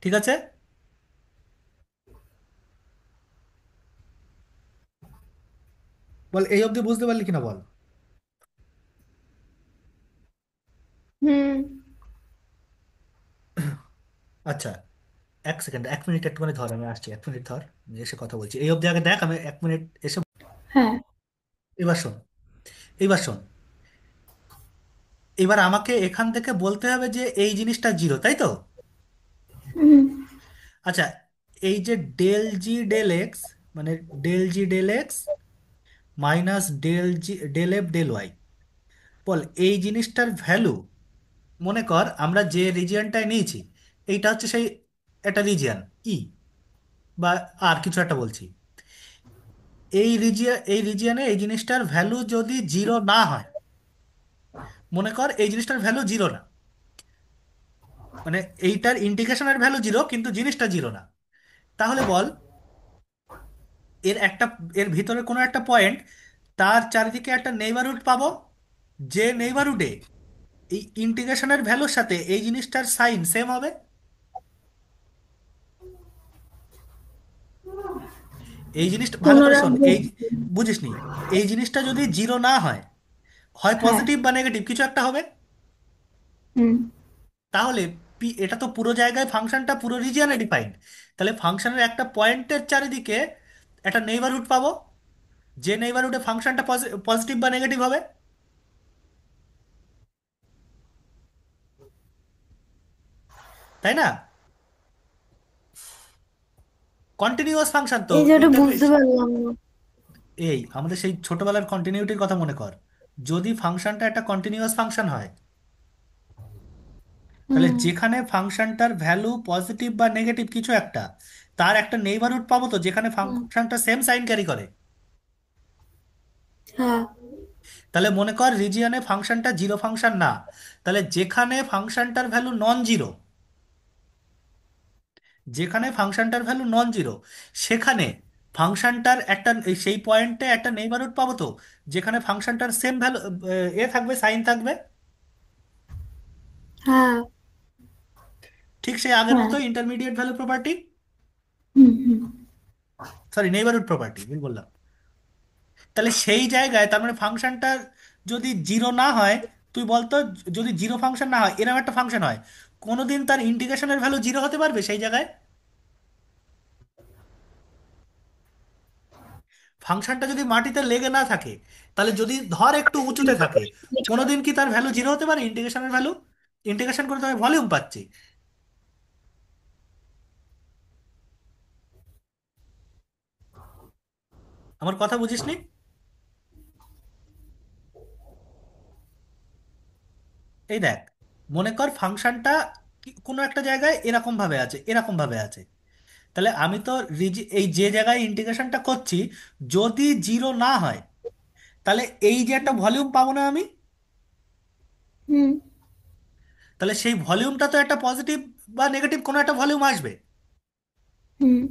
ঠিক আছে? বল এই অবধি বুঝতে পারলি কিনা বল। হুম। আচ্ছা, 1 সেকেন্ড, 1 মিনিট একটুখানি ধর, আমি আসছি, 1 মিনিট ধর, আমি এসে কথা বলছি। এই অবধি আগে দেখ, আমি 1 মিনিট এসে। হ্যাঁ। এবার শোন, এবার শোন। এবার আমাকে এখান থেকে বলতে হবে যে এই জিনিসটা 0, তাই তো? হুম। আচ্ছা, এই যে ডেল জি ডেল এক্স, মানে ডেল জি ডেল এক্স মাইনাস ডেল জি ডেল এফ ডেল ওয়াই, বল এই জিনিসটার ভ্যালু, মনে কর আমরা যে রিজিয়নটায় নিয়েছি এইটা হচ্ছে সেই একটা রিজিয়ন ই, বা আর কিছু একটা বলছি। এই রিজিয়নে এই জিনিসটার ভ্যালু যদি 0 না হয়, মনে কর এই জিনিসটার ভ্যালু 0 না, মানে এইটার ইন্টিগ্রেশনের ভ্যালু 0 কিন্তু জিনিসটা 0 না, তাহলে বল এর একটা, এর ভিতরে কোনো একটা পয়েন্ট, তার চারিদিকে একটা নেইবারহুড পাবো, যে নেইবারহুডে এই ইন্টিগ্রেশনের ভ্যালুর সাথে এই জিনিসটার সাইন সেম হবে। এই জিনিসটা ভালো করে পুনরায় শোন, এই বলছি। বুঝিসনি, এই জিনিসটা যদি 0 না হয়, হয় হ্যাঁ। পজিটিভ বা নেগেটিভ কিছু একটা হবে। হুম। তাহলে এটা তো পুরো জায়গায় ফাংশনটা পুরো রিজিয়নে ডিফাইন্ড, তাহলে ফাংশনের একটা পয়েন্টের চারিদিকে একটা নেইবারহুড পাবো, যে নেইবারহুডে ফাংশনটা পজিটিভ বা নেগেটিভ হবে, তাই না? কন্টিনিউয়াস ফাংশন তো এই যে ওটা এটা বুঝতে পারলাম না। এই আমাদের সেই ছোটবেলার কন্টিনিউটির কথা মনে কর। যদি ফাংশনটা একটা কন্টিনিউয়াস ফাংশন হয়, তাহলে হুম। যেখানে ফাংশনটার ভ্যালু পজিটিভ বা নেগেটিভ কিছু একটা, তার একটা নেইবারহুড পাবো তো যেখানে হুম। ফাংশনটা সেম সাইন ক্যারি করে। হ্যাঁ। তাহলে মনে কর রিজিয়নে ফাংশনটা 0 ফাংশন না, তাহলে যেখানে ফাংশনটার ভ্যালু নন জিরো, যেখানে ফাংশনটার ভ্যালু নন জিরো সেখানে ফাংশনটার একটা সেই পয়েন্টে একটা নেইবারহুড পাবো তো যেখানে ফাংশনটার সেম ভ্যালু থাকবে, সাইন থাকবে। হ্যাঁ। ঠিক সেই আগের হ্যাঁ। মতো ইন্টারমিডিয়েট ভ্যালু প্রপার্টি, হুম। হুম। সরি নেইবারহুড প্রপার্টি ভুল বললাম। তাহলে সেই জায়গায় তার মানে ফাংশনটার যদি জিরো না হয়, তুই বলতো, যদি জিরো ফাংশন না হয়, এরকম একটা ফাংশন হয়, কোনোদিন তার ইন্টিগ্রেশনের ভ্যালু জিরো হতে পারবে সেই জায়গায়? ফাংশনটা যদি মাটিতে লেগে না থাকে, তাহলে যদি ধর একটু উঁচুতে থাকে, কোনোদিন কি তার ভ্যালু জিরো হতে পারে ইন্টিগ্রেশনের ভ্যালু? ইন্টিগ্রেশন করে তো আমি ভলিউম পাচ্ছি। আমার কথা বুঝিসনি? এই দেখ, মনে কর ফাংশনটা কোনো একটা জায়গায় এরকম ভাবে আছে, এরকম ভাবে আছে, তাহলে আমি তো এই যে জায়গায় ইন্টিগ্রেশনটা করছি, যদি জিরো না হয়, তাহলে এই যে একটা ভলিউম পাবো না আমি, হুম তাহলে সেই ভলিউমটা তো একটা পজিটিভ বা নেগেটিভ কোনো একটা ভলিউম আসবে। হুম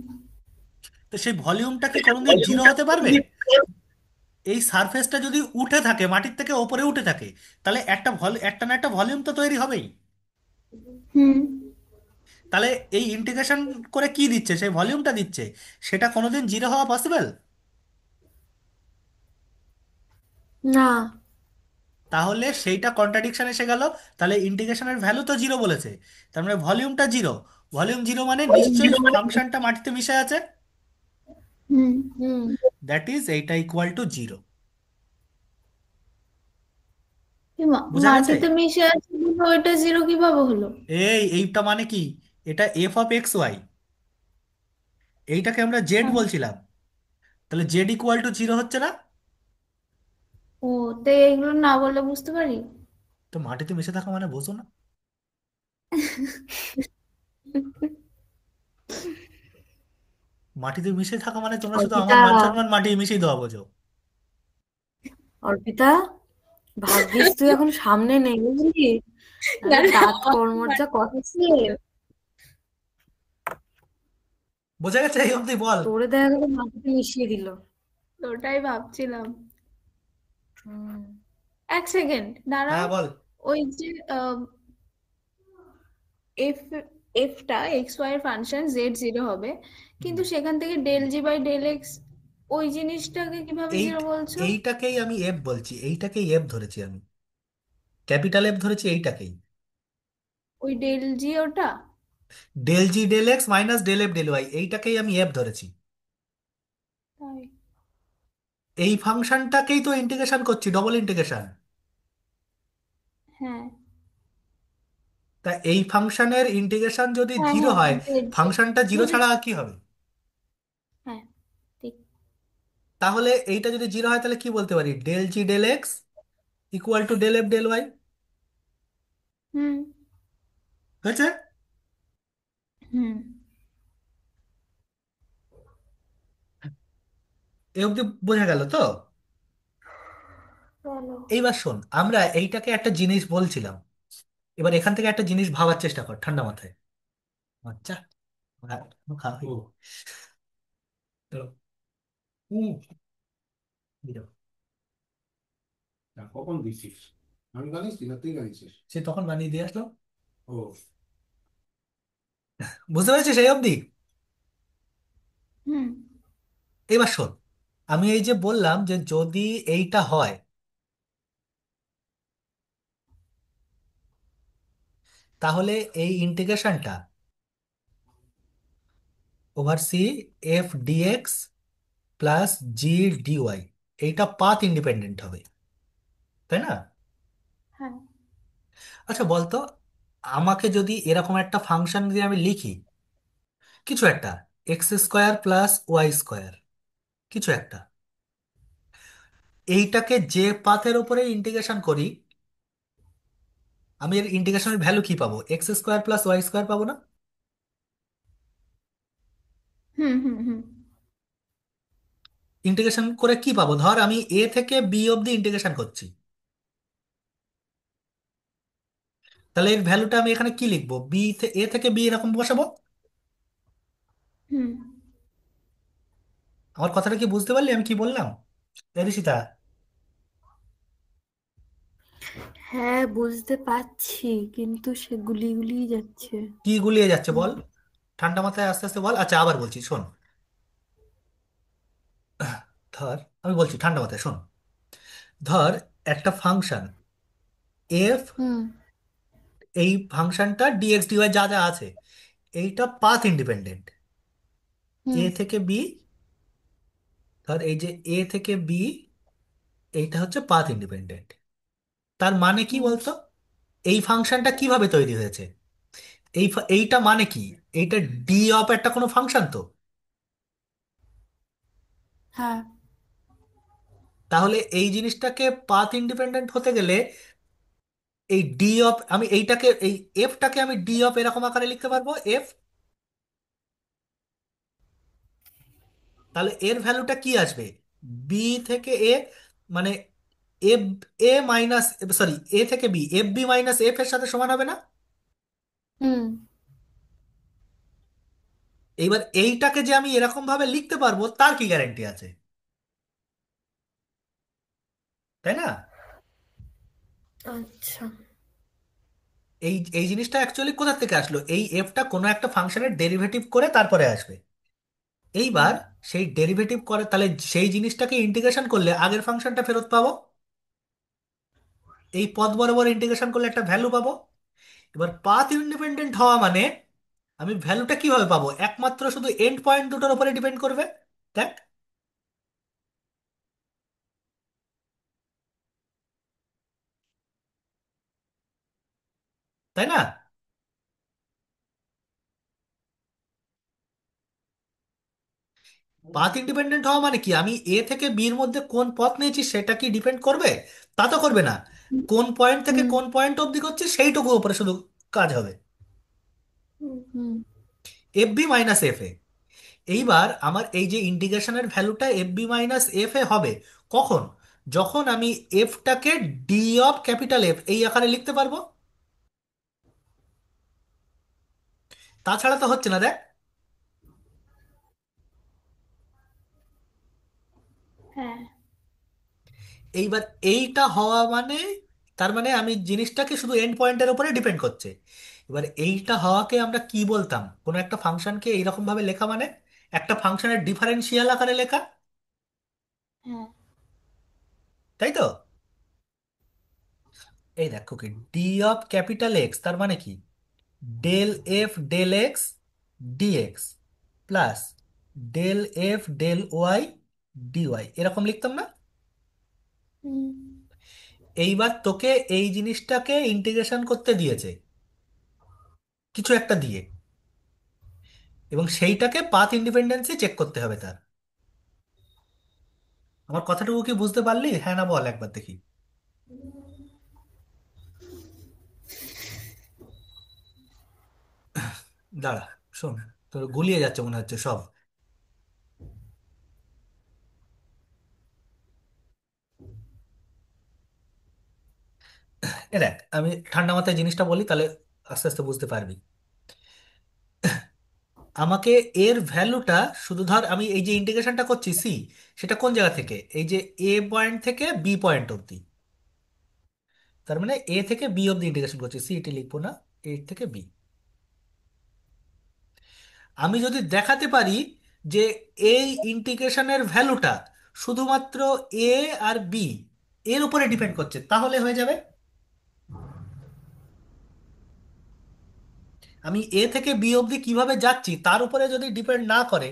তো সেই ভলিউমটা কি কোনোদিন জিরো হতে পারবে? এই সারফেসটা যদি উঠে থাকে, মাটির থেকে ওপরে উঠে থাকে, তাহলে একটা না একটা ভলিউম তো তৈরি হবেই। হুম তাহলে এই ইন্টিগ্রেশন করে কি দিচ্ছে, সেই ভলিউমটা দিচ্ছে, সেটা কোনোদিন জিরো হওয়া পসিবল? না। তাহলে সেইটা কন্ট্রাডিকশন এসে গেল। তাহলে ইন্টিগ্রেশনের ভ্যালু তো জিরো বলেছে, তার মানে ভলিউমটা জিরো। ভলিউম জিরো মানে নিশ্চয়ই ফাংশনটা মাটিতে মিশে আছে। হুম হুম। দ্যাট ইজ এইটা ইকুয়াল টু জিরো। বোঝা গেছে? মাটিতে মিশে আছে কিন্তু ওইটা জিরো কিভাবে হলো? এইটা মানে কি, এটা এফ অফ এক্স ওয়াই, এইটাকে আমরা জেড হ্যাঁ। বলছিলাম, তাহলে জেড ইকুয়াল টু জিরো হচ্ছে না? ও, তো এইগুলো না বললে বুঝতে পারি? তো মাটিতে মিশে থাকা মানে বোঝো না? মাটিতে মিশে থাকা মানে তোমরা শুধু আমার অর্পিতা, মান সম্মান মাটি মিশিয়ে দেওয়া বোঝো। অর্পিতা, ভাগ্যিস তুই এখন সামনে নেই বুঝলি, নাহলে দাঁড়াও, দাঁত কর্মর যা কথা ছিল, বোঝা গেছে এই অবধি? বল। তোরে দেখা গেল মাটিতে মিশিয়ে দিল। ওটাই ভাবছিলাম। হুম। এক সেকেন্ড দাঁড়াও। হ্যাঁ বল। ওই যে এফ এফটা এক্স ওয়াই এর ফাংশন জেড জিরো হবে, হুম। কিন্তু সেখান থেকে del G by del X, ওই জিনিসটাকে কিভাবে এই জিরো বলছো? এইটাকেই আমি এফ বলছি, এইটাকেই এফ ধরেছি আমি, ক্যাপিটাল এফ ধরেছি এইটাকেই। ওই ডেল জি ওটা? ডেল জি del x minus del F del y, এইটাকেই আমি এফ ধরেছি। তাই? এই ফাংশনটাকেই তো ইন্টিগ্রেশন করছি, ডবল ইন্টিগ্রেশন। হ্যাঁ তা এই ফাংশনের ইন্টিগ্রেশন যদি হ্যাঁ জিরো হ্যাঁ, হয়, জেড জেড ফাংশনটা জিরো ছাড়া বুঝেছি। আর কি হবে? হ্যাঁ, ঠিক। তাহলে এইটা যদি জিরো হয়, তাহলে কি বলতে পারি, del G del x equal to del F del y. হুম হয়েছে? হুম এ অবধি বোঝা গেল তো? চলো। এইবার শোন, আমরা এইটাকে একটা জিনিস বলছিলাম, এবার এখান থেকে একটা জিনিস ভাবার চেষ্টা কর ঠান্ডা মাথায়। আচ্ছা, খাওয়া হয়নি। চলো। হুম, দিয়ে দাও। কখন দিচ্ছিস? আমি বানিয়েছি না তুই বানিয়েছিস? সে তখন বানিয়ে দিয়ে আসলো। ও, বুঝতে পেরেছিস সেই অবধি? হুম এবার শোন, আমি এই যে বললাম যে যদি এইটা হয়, তাহলে এই ইন্টিগ্রেশনটা over C f dx plus জি ডিওয়াই, এইটা পাথ ইন্ডিপেন্ডেন্ট হবে, তাই না? হ্যাঁ আচ্ছা বলতো, আমাকে যদি এরকম একটা ফাংশন দিয়ে আমি লিখি, কিছু একটা X square plus Y square, কিছু একটা, এইটাকে যে পাথের উপরে ইন্টিগ্রেশন করি, আমি এর ইন্টিগ্রেশনের ভ্যালু কি পাবো, X square plus Y square পাবো না? হুম হুম হুম ইন্টিগ্রেশন করে কি পাবো, ধর আমি এ থেকে বি অব্দি ইন্টিগ্রেশন করছি, তাহলে এর ভ্যালুটা আমি এখানে কি লিখবো, এ থেকে বি এরকম বসাবো। হুম আমার কথাটা কি বুঝতে পারলি আমি কি বললাম, ঋষিতা? হ্যাঁ, বুঝতে পারছি, কিন্তু সে গুলিয়ে গুলিয়ে যাচ্ছে। কি গুলিয়ে যাচ্ছে বল, ঠান্ডা মাথায় আস্তে আস্তে বল। আচ্ছা আবার বলছি শোন, ধর আমি বলছি ঠান্ডা মাথায় শোন, ধর একটা ফাংশন এফ, হুম এই ফাংশনটা ডিএক্স ডিওয়াই যা যা আছে, এইটা পাথ ইন্ডিপেন্ডেন্ট। হুম এ থেকে বি, ধর এই যে এ থেকে বি, এইটা হচ্ছে পাথ ইন্ডিপেন্ডেন্ট। তার মানে কি হুম বলতো? এই ফাংশনটা কিভাবে তৈরি হয়েছে? এইটা মানে কি? এইটা ডি অফ একটা কোনো ফাংশন তো। হ্যাঁ তাহলে এই জিনিসটাকে পাথ ইন্ডিপেন্ডেন্ট হতে গেলে এই ডি অফ, আমি এইটাকে, এই এফটাকে আমি ডি অফ এরকম আকারে লিখতে পারবো এফ। তাহলে এর ভ্যালুটা কি আসবে? বি থেকে এ, মানে F A minus, sorry, A থেকে B, F B minus F এর সাথে সমান হবে না? হুম এইবার এইটাকে যে আমি এরকম ভাবে লিখতে পারবো তার কি গ্যারান্টি আছে? তাই না? আচ্ছা। এই এই জিনিসটা অ্যাকচুয়ালি কোথা থেকে আসলো? এই এফটা কোনো একটা ফাংশনের ডেরিভেটিভ করে তারপরে আসবে। হুম এইবার সেই ডেরিভেটিভ করে, তাহলে সেই জিনিসটাকে ইন্টিগ্রেশন করলে আগের ফাংশনটা ফেরত পাবো। এই পথ বরাবর ইন্টিগ্রেশন করলে একটা ভ্যালু পাবো। এবার পাথ ইন্ডিপেন্ডেন্ট হওয়া মানে আমি ভ্যালুটা কিভাবে পাবো? একমাত্র শুধু এন্ড পয়েন্ট দুটোর উপরে ডিপেন্ড করবে। দেখ, তাই না? পাথ ইন্ডিপেন্ডেন্ট হওয়া মানে কি? আমি এ থেকে বির মধ্যে কোন পথ নিয়েছি সেটা কি ডিপেন্ড করবে? তা তো করবে না। কোন পয়েন্ট থেকে হুম কোন পয়েন্ট অবধি করছি সেইটুকু উপরে শুধু কাজ হবে। হুম। হুম f B minus F A. এইবার আমার এই যে ইন্টিগ্রেশনের ভ্যালুটা f B minus F A হবে কখন? যখন আমি এফটাকে ডি অফ ক্যাপিটাল এফ এই আকারে লিখতে পারবো। তাছাড়া তো হচ্ছে না, দেখ। হ্যাঁ এইবার এইটা হওয়া মানে, তার মানে আমি জিনিসটাকে শুধু এন্ড পয়েন্টের উপরে ডিপেন্ড করছে। এবার এইটা হওয়াকে আমরা কি বলতাম? কোনো একটা ফাংশনকে এইরকম ভাবে লেখা মানে একটা ফাংশনের ডিফারেন্সিয়াল আকারে লেখা। হ্যাঁ তাই তো? এই দেখো কি, ডি অফ ক্যাপিটাল এক্স তার মানে কি? Del F del X DX plus del F del Y DY, এরকম লিখতাম না? হুম এইবার তোকে এই জিনিসটাকে ইন্টিগ্রেশন করতে দিয়েছে কিছু একটা দিয়ে, এবং সেইটাকে পাথ ইন্ডিপেন্ডেন্সি চেক করতে হবে তার। আমার কথাটুকু কি বুঝতে পারলি? হ্যাঁ না বল একবার দেখি। দাঁড়া, শোন, তোর গুলিয়ে যাচ্ছে মনে হচ্ছে সব। এ দেখ, আমি ঠান্ডা মাথায় জিনিসটা বলি, তাহলে আস্তে আস্তে বুঝতে পারবি। আমাকে এর ভ্যালুটা, শুধু ধর আমি এই যে ইন্টিগ্রেশনটা করছি সি, সেটা কোন জায়গা থেকে? এই যে এ পয়েন্ট থেকে বি পয়েন্ট অবধি। তার মানে এ থেকে বি অবধি ইন্টিগ্রেশন করছি, সি এটি লিখবো না, এ থেকে বি। আমি যদি দেখাতে পারি যে এই ইন্টিগ্রেশনের ভ্যালুটা শুধুমাত্র এ আর বি এর উপরে ডিপেন্ড করছে, তাহলে হয়ে যাবে। আমি এ থেকে বি অবধি কিভাবে যাচ্ছি তার উপরে যদি ডিপেন্ড না করে,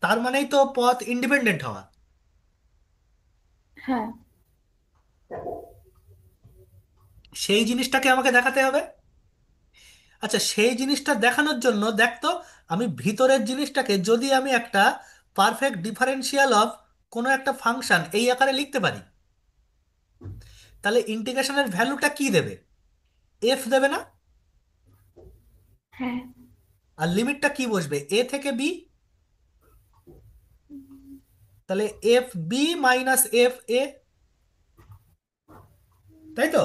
তার মানেই তো পথ ইন্ডিপেন্ডেন্ট হওয়া। হ্যাঁ সেই জিনিসটাকে আমাকে দেখাতে হবে। আচ্ছা, সেই জিনিসটা দেখানোর জন্য দেখ তো, আমি ভিতরের জিনিসটাকে যদি আমি একটা পারফেক্ট ডিফারেন্সিয়াল অফ কোনো একটা ফাংশন এই আকারে লিখতে পারি, তাহলে ইন্টিগ্রেশনের ভ্যালুটা কি দেবে? এফ দেবে না? হ্যাঁ আর লিমিটটা কি বসবে? এ থেকে বি। তাহলে F B minus F A, তাই তো?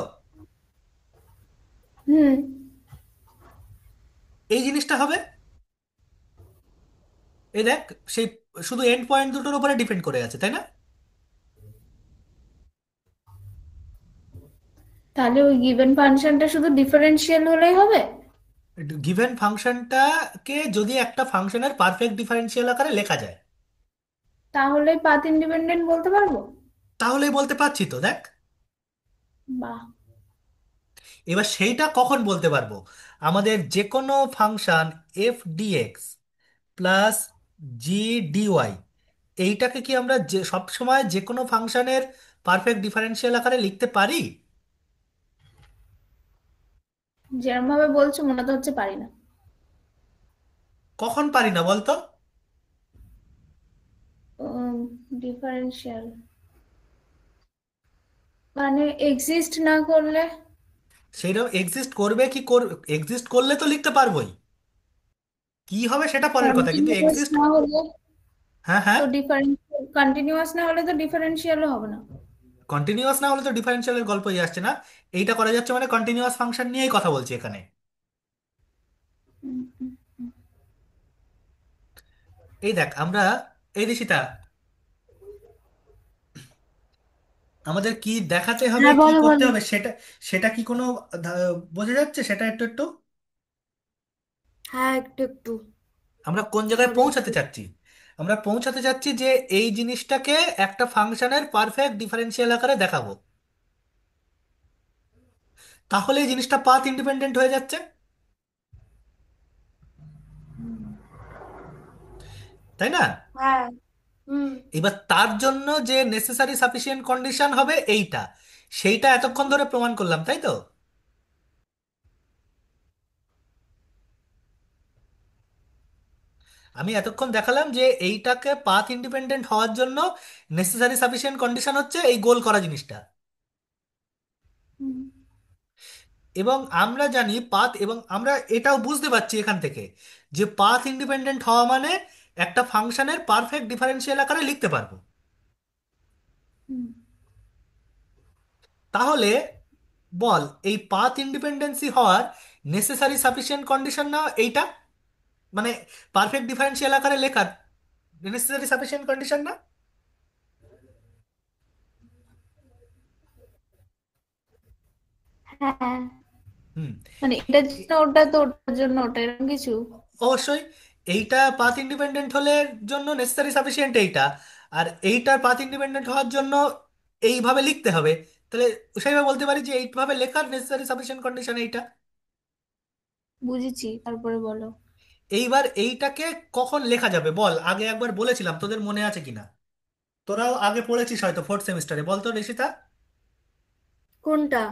হুম এই জিনিসটা হবে। এই দেখ, সেই শুধু এন্ড পয়েন্ট দুটোর উপরে ডিপেন্ড করে আছে, তাই না? তাহলে ওই গিভেন ফাংশনটা শুধু ডিফারেন্সিয়াল হলেই হবে? গিভেন ফাংশনটাকে যদি একটা ফাংশনের পারফেক্ট ডিফারেন্সিয়াল আকারে লেখা যায়, তাহলে পাথ ইন্ডিপেন্ডেন্ট বলতে পারবো? তাহলেই বলতে পারছি তো, দেখ। বাহ। এবার সেইটা কখন বলতে পারবো? আমাদের যে কোনো ফাংশন এফ ডিএক্স প্লাস জি ডিওয়াই, এইটাকে কি আমরা যে সব সময় যে কোনো ফাংশনের পারফেক্ট ডিফারেন্সিয়াল আকারে লিখতে পারি? যেরকম ভাবে বলছো মনে তো হচ্ছে পারি না। কখন পারি না বলতো? ডিফারেন্সিয়াল মানে এক্সিস্ট না করলে। সেইরকম এক্সিস্ট করবে কি করবে, এক্সিস্ট করলে তো লিখতে পারবোই, কি হবে সেটা পরের কথা, কিন্তু কন্টিনিউয়াস এক্সিস্ট। না হলে হ্যাঁ হ্যাঁ, তো ডিফারেন্সিয়াল, কন্টিনিউয়াস না হলে তো ডিফারেন্সিয়ালও হবে না। কন্টিনিউয়াস না হলে তো ডিফারেন্সিয়ালের গল্পই আসছে না। এইটা করা যাচ্ছে মানে কন্টিনিউয়াস ফাংশন নিয়েই কথা বলছি এখানে। হুম, হুম। এই দেখ আমরা, এই ঋষিতা, আমাদের কি দেখাতে হবে হ্যাঁ কি বলো করতে বলো। হবে সেটা, সেটা কি কোনো বোঝা যাচ্ছে সেটা একটু একটু? হ্যাঁ, একটু একটু। আমরা কোন জায়গায় সরি। পৌঁছাতে চাচ্ছি? আমরা পৌঁছাতে চাচ্ছি যে এই জিনিসটাকে একটা ফাংশনের পারফেক্ট ডিফারেন্সিয়াল আকারে দেখাবো, তাহলে এই জিনিসটা পাথ ইন্ডিপেন্ডেন্ট হয়ে যাচ্ছে, তাই না? হ্যাঁ। হুম। এবার তার জন্য যে নেসেসারি সাফিসিয়েন্ট কন্ডিশন হবে এইটা, সেইটা এতক্ষণ ধরে প্রমাণ করলাম, তাই তো? আমি এতক্ষণ দেখালাম যে এইটাকে পাথ ইন্ডিপেন্ডেন্ট হওয়ার জন্য নেসেসারি সাফিসিয়েন্ট কন্ডিশন হচ্ছে এই গোল করা জিনিসটা। হুম, এবং আমরা জানি পাথ, এবং আমরা এটাও বুঝতে পারছি এখান থেকে যে পাথ ইন্ডিপেন্ডেন্ট হওয়া মানে একটা ফাংশনের পারফেক্ট ডিফারেন্সিয়াল আকারে লিখতে পারবো। হুম। তাহলে বল, এই পাথ ইন্ডিপেন্ডেন্সি হওয়ার নেসেসারি সাফিসিয়েন্ট কন্ডিশন না এইটা, মানে পারফেক্ট ডিফারেন্সিয়াল আকারে লেখার নেসেসারি সাফিসিয়েন্ট কন্ডিশন না? হ্যাঁ হুম। মানে এটার এ- জন্য ওটা তো ওটার জন্য ওটা এরকম কিছু। অবশ্যই, এইটা পাথ ইন্ডিপেন্ডেন্ট হলে জন্য নেসেসারি সাফিসিয়েন্ট এইটা, আর এইটার পাথ ইন্ডিপেন্ডেন্ট হওয়ার জন্য এইভাবে লিখতে হবে। তাহলে সেইভাবে বলতে পারি যে এইভাবে লেখার নেসেসারি সাফিসিয়েন্ট কন্ডিশন এইটা। বুঝেছি, তারপরে বলো। এইবার এইটাকে কখন লেখা যাবে বল, আগে একবার বলেছিলাম, তোদের মনে আছে কিনা? তোরাও আগে পড়েছিস হয়তো ফোর্থ সেমিস্টারে, বল তো ঋষিতা। কোনটা?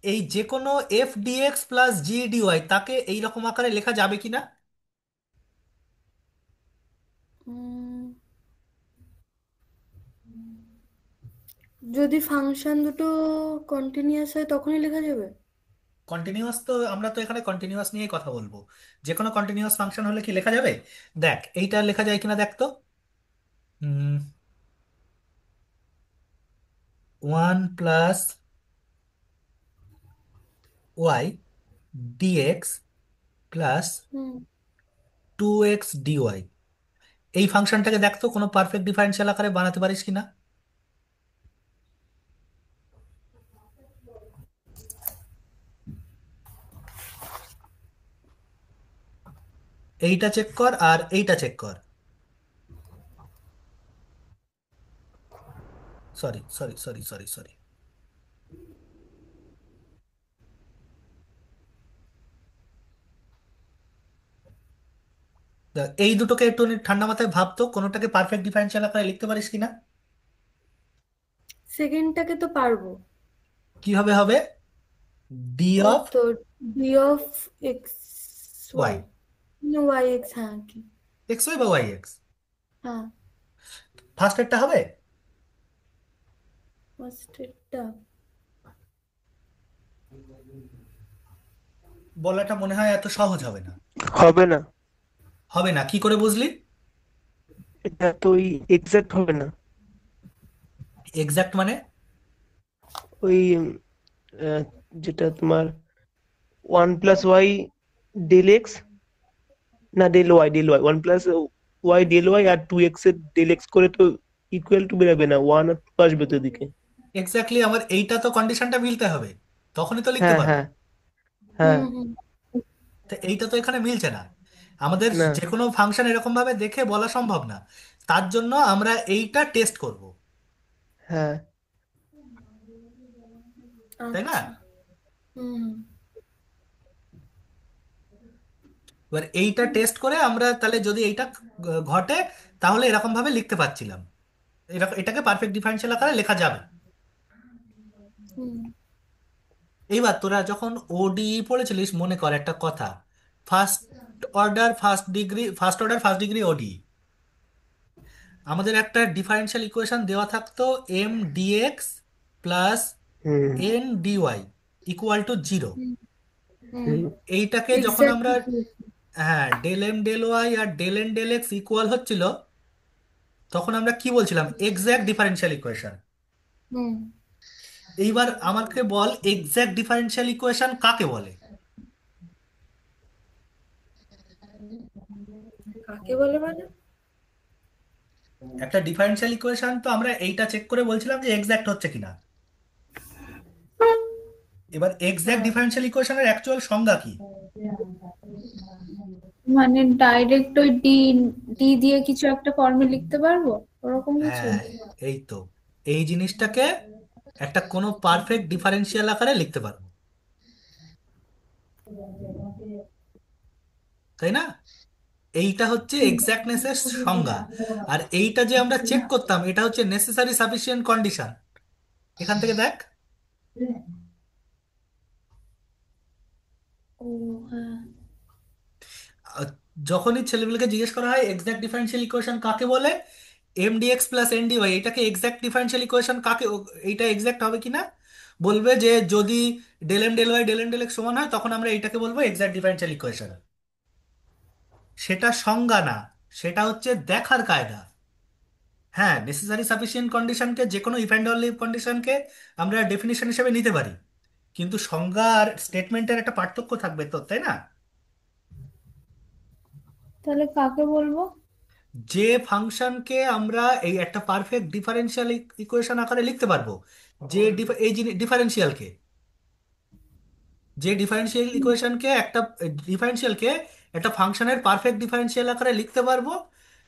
এই যে কোনো এফ ডিএক্স প্লাস জি ডিওয়াই তাকে এই রকম আকারে লেখা যাবে কিনা? উম, যদি ফাংশন দুটো কন্টিনিউয়াস হয় তখনই লেখা যাবে। কন্টিনিউয়াস তো, আমরা তো এখানে কন্টিনিউয়াস নিয়েই কথা বলবো। যে কোনো কন্টিনিউয়াস ফাংশন হলে কি লেখা যাবে? দেখ এইটা লেখা যায় কিনা দেখ তো। 1 প্লাস ওয়াই ডিএক্স প্লাস হুম। 2x ডিওয়াই, এই ফাংশনটাকে দেখ তো কোনো পারফেক্ট ডিফারেন্সিয়াল আকারে বানাতে পারিস কিনা। এইটা চেক কর আর এইটা চেক কর। Sorry sorry sorry sorry sorry, এই দুটোকে একটু ঠান্ডা মাথায় ভাবতো কোনোটাকে পারফেক্ট ডিফারেন্সিয়াল আকারে লিখতে পারিস কিনা। সেকেন্ডটাকে তো পারবো। কিভাবে হবে? ডি ওই অফ তো D of X Y, Y. Y X, হ্যাঁ কি। এক্স ওয়াই বা ওয়াই এক্স, হ্যাঁ। ফার্স্ট একটা হবে। ফার্স্টেরটা। বলাটা মনে হয় এত সহজ হবে না। হবে না। হবে না কি করে বুঝলি? এটা তো ওই এক্সাক্ট হবে না। এক্সাক্ট মানে? ওই আহ, যেটা তোমার 1 প্লাস ওয়াই ডেল এক্স, না del y 1 plus y del y আর 2 এক্স এর ডেল এক্স করে তো ইকুয়াল টু বেরোবে না, 1 আর 2 আসবে তো এদিকে। এক্স্যাক্টলি, আমার এইটা তো কন্ডিশনটা মিলতে হবে, তখনই তো লিখতে হ্যাঁ পারবো। হ্যাঁ হ্যাঁ। হুম হুম। তো এইটা তো এখানে মিলছে না। আমাদের না। যে কোনো ফাংশন এরকম ভাবে দেখে বলা সম্ভব না, তার জন্য আমরা এইটা টেস্ট করব। হ্যাঁ। তাই না? আচ্ছা। হুম এবার এইটা টেস্ট করে আমরা তাহলে যদি এইটা ঘটে তাহলে এরকম ভাবে লিখতে পারছিলাম, এরকম এটাকে পারফেক্ট ডিফারেন্সিয়াল আকারে লেখা যাবে। হুম এইবার তোরা যখন ওডি পড়েছিলিস মনে কর একটা কথা, first first order first degree ODE, আমাদের একটা ডিফারেন্সিয়াল ইকুয়েশন দেওয়া থাকতো M dx plus hmm N dy equal to 0। হুম হুম হুম এইটাকে যখন আমরা, এক্স্যাক্টলি। হ্যাঁ, ডেল এম ডেল ওয়াই আর del N del x equal হচ্ছিল, তখন আমরা কি বলছিলাম? Exact differential equation. হুম এইবার আমাকে বল এক্স্যাক্ট ডিফারেন্সিয়াল ইকুয়েশন কাকে বলে? কাকে বলে মানে? একটা ডিফারেন্সিয়াল ইকুয়েশন তো আমরা এইটা চেক করে বলছিলাম যে এক্স্যাক্ট হচ্ছে কিনা। এবার এক্স্যাক্ট হ্যাঁ ডিফারেন্সিয়াল ইকুয়েশনের অ্যাকচুয়াল সংজ্ঞা কি? মানে ডাইরেক্ট ওই ডি ডি দিয়ে কিছু একটা ফর্মে লিখতে পারবো ওরকম কিছু? হ্যাঁ, এই তো, এই জিনিসটাকে একটা কোনো পারফেক্ট ডিফারেন্সিয়াল আকারে লিখতে পারবো, তাই না? এইটা হচ্ছে এক্স্যাক্টনেসের সংজ্ঞা। আর এইটা যে আমরা চেক করতাম এটা হচ্ছে নেসেসারি সাফিসিয়েন্ট কন্ডিশন। এখান থেকে দেখ, ও হ্যাঁ আহ, যখনই ছেলেমেয়েকে জিজ্ঞেস করা হয় এক্স্যাক্ট ডিফারেন্সিয়াল ইকুয়েশন কাকে বলে, M dx plus N DY এটাকে এক্স্যাক্ট ডিফারেন্সিয়াল ইকুয়েশন কাকে, এইটা এক্স্যাক্ট হবে কিনা, বলবে যে যদি del M del Y del N del X সমান হয় তখন আমরা এটাকে বলবো এক্স্যাক্ট ডিফারেন্সিয়াল ইকুয়েশন। সেটা সংজ্ঞা না, সেটা হচ্ছে দেখার কায়দা। হ্যাঁ, নেসেসারি সাফিসিয়েন্ট কন্ডিশনকে, যে কোনো ইফ অ্যান্ড অনলি কন্ডিশনকে আমরা ডেফিনিশন হিসেবে নিতে পারি, কিন্তু সংজ্ঞা আর স্টেটমেন্টের একটা পার্থক্য থাকবে তো, তাই না? তাহলে কাকে বলবো? যে ফাংশনকে আমরা এই একটা পারফেক্ট ডিফারেন্সিয়াল ইকুয়েশন আকারে লিখতে পারবো, যে এই ডিফারেন্সিয়ালকে, যে ডিফারেন্সিয়াল ইকুয়েশনকে একটা ডিফারেন্সিয়ালকে একটা ফাংশনের পারফেক্ট ডিফারেন্সিয়াল আকারে লিখতে পারবো,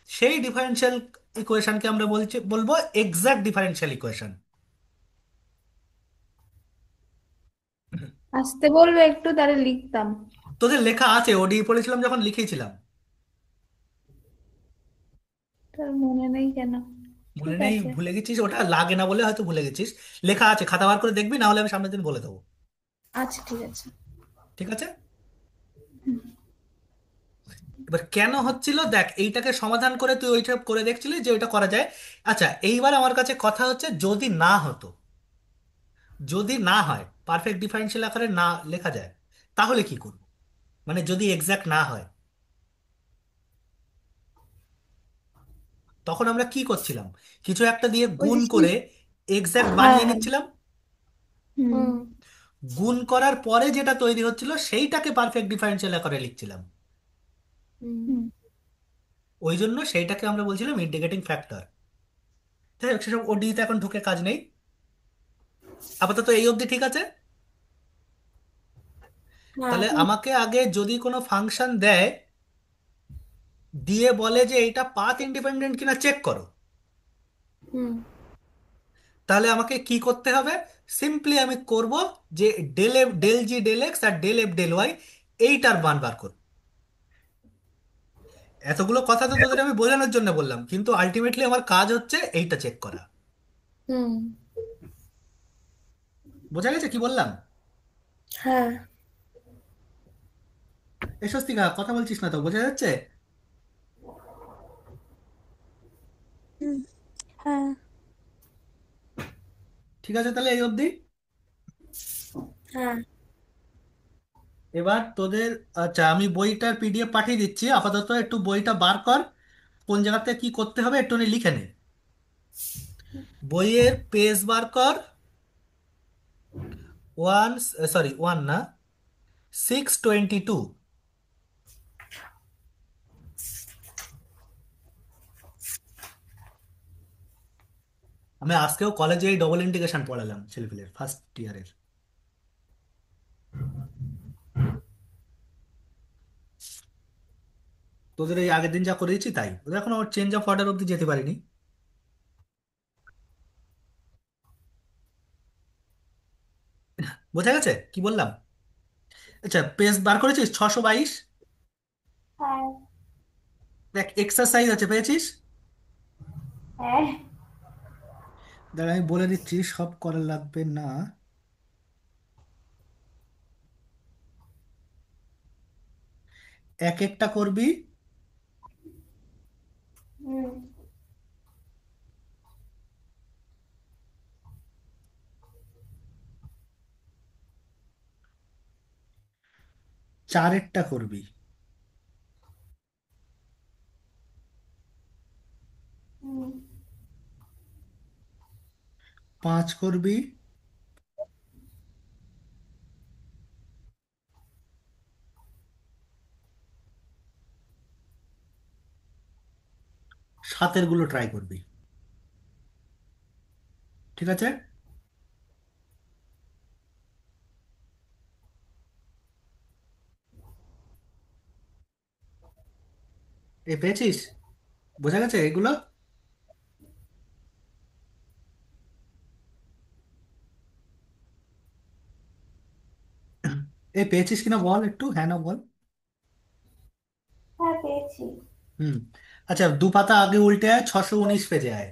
সেই ডিফারেন্সিয়াল ইকুয়েশনকে আমরা বলবো এক্সাক্ট ডিফারেন্সিয়াল ইকুয়েশন। আসতে বলবে একটু, তাহলে লিখতাম। তোদের লেখা আছে, ওডি পড়েছিলাম যখন লিখেছিলাম। তার মনে নেই কেন? মনে ঠিক নেই, আছে। ভুলে গেছিস, ওটা লাগে না বলে হয়তো ভুলে গেছিস। লেখা আছে, খাতা বার করে দেখবি, না হলে আমি সামনের দিন বলে দেবো। আচ্ছা ঠিক আছে। ঠিক আছে। এবার কেন হচ্ছিল দেখ, এইটাকে সমাধান করে তুই ওইটা করে দেখছিলি যে ওইটা করা যায়। আচ্ছা, এইবার আমার কাছে কথা হচ্ছে যদি না হতো, যদি না হয়, পারফেক্ট ডিফারেন্সিয়াল আকারে না লেখা যায়, তাহলে কি করব? মানে যদি এক্সাক্ট না হয়, তখন আমরা কি করছিলাম? কিছু একটা দিয়ে ওই গুণ যে করে এক্সাক্ট হ্যাঁ বানিয়ে হ্যাঁ। নিচ্ছিলাম। হুম হুম গুণ করার পরে যেটা তৈরি হচ্ছিল সেইটাকে পারফেক্ট ডিফারেন্সিয়াল আকারে লিখছিলাম। হুম হুম। ওই জন্য সেইটাকে আমরা বলছিলাম ইন্টিগ্রেটিং ফ্যাক্টর। তাই হোক, সেসব ওডিতে এখন ঢুকে কাজ নেই, আপাতত এই অবধি ঠিক আছে। হ্যাঁ তাহলে আমাকে আগে যদি কোনো ফাংশন দেয়, দিয়ে বলে যে এটা পাথ ইন্ডিপেন্ডেন্ট কিনা চেক করো, হুম তাহলে আমাকে কি করতে হবে? সিম্পলি আমি করব যে ডেল এফ ডেল জি ডেল এক্স আর ডেল এফ ডেল ওয়াই এইটার মান বার করব। এতগুলো কথা তো তোদের আমি বোঝানোর জন্য বললাম, কিন্তু আলটিমেটলি আমার কাজ হচ্ছে এইটা চেক করা। হুম বোঝা গেছে কি বললাম? হ্যাঁ এ স্বস্তিকা, কথা বলছিস না তো, বোঝা যাচ্ছে? হুম, হ্যাঁ ঠিক আছে, তাহলে এই অবধি। হ্যাঁ এবার তোদের, আচ্ছা, আমি বইটার পিডিএফ পাঠিয়ে দিচ্ছি, আপাতত একটু বইটা বার কর, কোন জায়গাতে কি করতে হবে একটু লিখে নে। বইয়ের পেজ বার কর, ওয়ান, সরি ওয়ান না, 622। আমি আজকেও কলেজে এই ডবল ইন্টিগ্রেশন পড়ালাম ছেলেপিলের ফার্স্ট ইয়ারের। তোদের এই আগের দিন যা করেছি তাই, ওদের এখন চেঞ্জ অফ অর্ডার অব্দি যেতে পারিনি। বোঝা গেছে কি বললাম? আচ্ছা, পেজ বার করেছিস 622? হ্যাঁ। দেখ এক্সারসাইজ আছে, পেয়েছিস? হ্যাঁ। দাঁড়া আমি বলে দিচ্ছি, সব করা লাগবে না। এক একটা করবি। হুম। চারেরটা করবি। হুম। পাঁচ করবি। সাতের গুলো ট্রাই করবি। ঠিক আছে? পেয়েছিস? বোঝা গেছে এগুলো? পেয়েছিস কিনা বল, একটু হ্যাঁ না বল। হ্যাঁ, পেয়েছি। হুম। আচ্ছা, দু পাতা আগে উল্টে আয়, 619 পেজে আয়।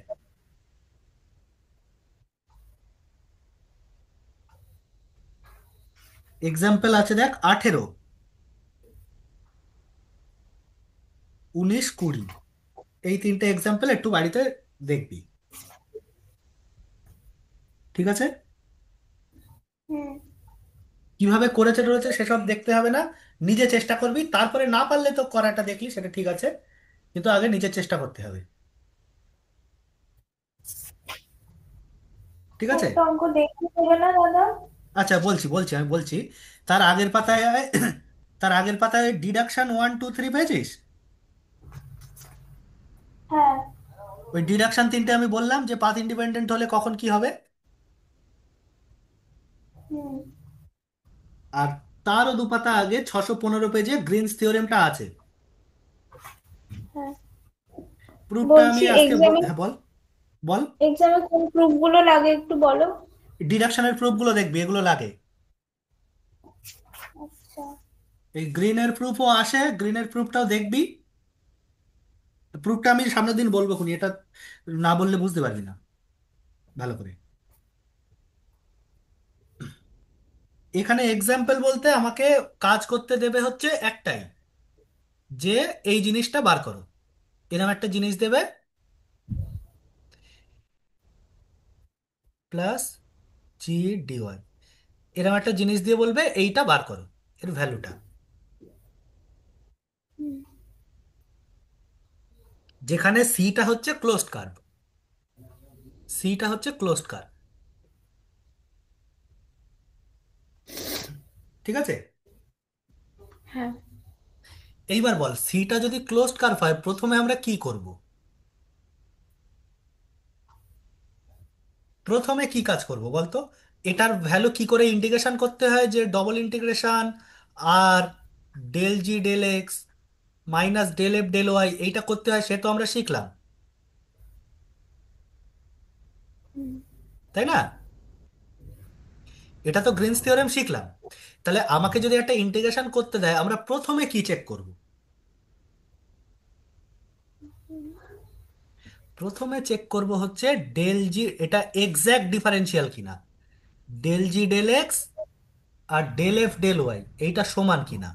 এক্সাম্পল আছে দেখ, 18, 19, 20। এই তিনটে এক্সাম্পল একটু বাড়িতে দেখবি। ঠিক আছে? হুম। কিভাবে করেছে টরেছে সেসব দেখতে হবে না। নিজে চেষ্টা করবি, তারপরে না পারলে তো করাটা দেখলি সেটা ঠিক আছে, কিন্তু আগে নিজে চেষ্টা করতে হবে। ঠিক আছে? একটা অঙ্ক দেখতে দেবে না দাদা? আচ্ছা, বলছি বলছি আমি বলছি। তার আগের পাতায় তার আগের পাতায় ডিডাকশন 1 2 3 পেয়েছিস? হ্যাঁ। ওই ডিডাকশন তিনটে আমি বললাম যে পাথ ইন্ডিপেন্ডেন্ট হলে কখন কি হবে। হুম। আর তারও দু পাতা আগে 615 পেজে গ্রিনস থিওরেমটা আছে। হ্যাঁ। প্রুফটা আমি বলছি আজকে এক্সামে হ্যাঁ বল। বল। এক্সামে কোন প্রুফ গুলো লাগে একটু বলো। ডিডাকশনের প্রুফগুলো দেখবি, এগুলো লাগে। আচ্ছা। এই গ্রিনের প্রুফও আসে, গ্রিনের প্রুফটাও দেখবি। প্রুফটা আমি সামনের দিন বলবো খুনি, এটা না বললে বুঝতে পারবি না ভালো করে। এখানে এক্সাম্পল বলতে আমাকে কাজ করতে দেবে হচ্ছে একটাই, যে এই জিনিসটা বার করো। এরকম একটা জিনিস দেবে, প্লাস জি ডিওয়াই। এরকম একটা জিনিস দিয়ে বলবে এইটা বার করো, এর ভ্যালুটা। হুম। যেখানে সিটা হচ্ছে ক্লোজড কার্ভ, সিটা হচ্ছে ক্লোজড কার্ভ। ঠিক আছে? হ্যাঁ। এইবার বল, সিটা যদি ক্লোজড কার্ভ হয় প্রথমে আমরা কি করব? প্রথমে কি কাজ করব বলতো? এটার ভ্যালু কি করে ইন্টিগ্রেশন করতে হয়, যে ডবল ইন্টিগ্রেশন আর ডেল জি del x minus del F del y এইটা করতে হয়, সে তো আমরা শিখলাম, হুম। তাই না? এটা তো গ্রিনস থিওরেম শিখলাম। তাহলে আমাকে যদি একটা ইন্টিগ্রেশন করতে দেয়, আমরা প্রথমে কি চেক করব? প্রথমে চেক করব হচ্ছে ডেল জি, এটা এক্স্যাক্ট ডিফারেন্সিয়াল কিনা, ডেল জি ডেল এক্স আর ডেল এফ ডেল ওয়াই এইটা সমান কিনা।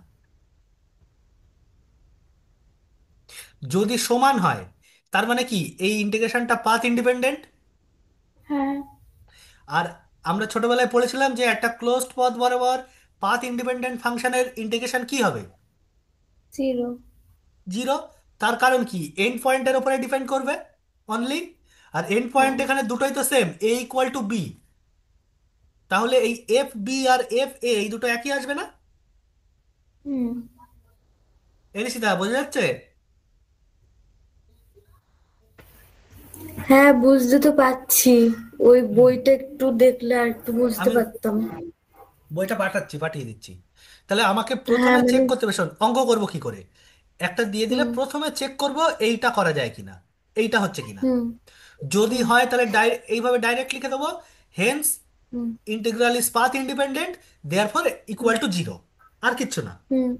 যদি সমান হয়, তার মানে কি এই ইন্টিগ্রেশনটা পাথ ইন্ডিপেন্ডেন্ট। হ্যাঁ। আর আমরা ছোটবেলায় পড়েছিলাম যে একটা ক্লোজড পথ বরাবর পাথ ইন্ডিপেন্ডেন্ট ফাংশনের ইন্টিগ্রেশন কি হবে? জিরো। জিরো। তার কারণ কি, এন্ড পয়েন্টের উপরে ডিপেন্ড করবে অনলি। আর এন্ড পয়েন্ট হ্যাঁ। এখানে দুটোই তো same, A equal to B. তাহলে এই এফ বি আর এফ এ এই দুটো একই আসবে না? হুম। এরিসিদা বোঝা যাচ্ছে? হ্যাঁ, বুঝতে তো পারছি। ওই হুম। বইটা একটু দেখলে আর একটু বুঝতে আমি পারতাম। বইটা পাঠাচ্ছি, পাঠিয়ে দিচ্ছি। তাহলে আমাকে হ্যাঁ প্রথমে চেক মানে। করতে হবে, শোন অঙ্ক করবো কি করে। একটা দিয়ে দিলে হুম। প্রথমে চেক করব এইটা করা যায় কিনা, এইটা হচ্ছে কিনা। হুম। যদি হুম। হয় তাহলে এইভাবে ডাইরেক্ট লিখে দেবো, hence hmm integral is path independent, therefore hmm equal to zero. আর কিচ্ছু না। হুম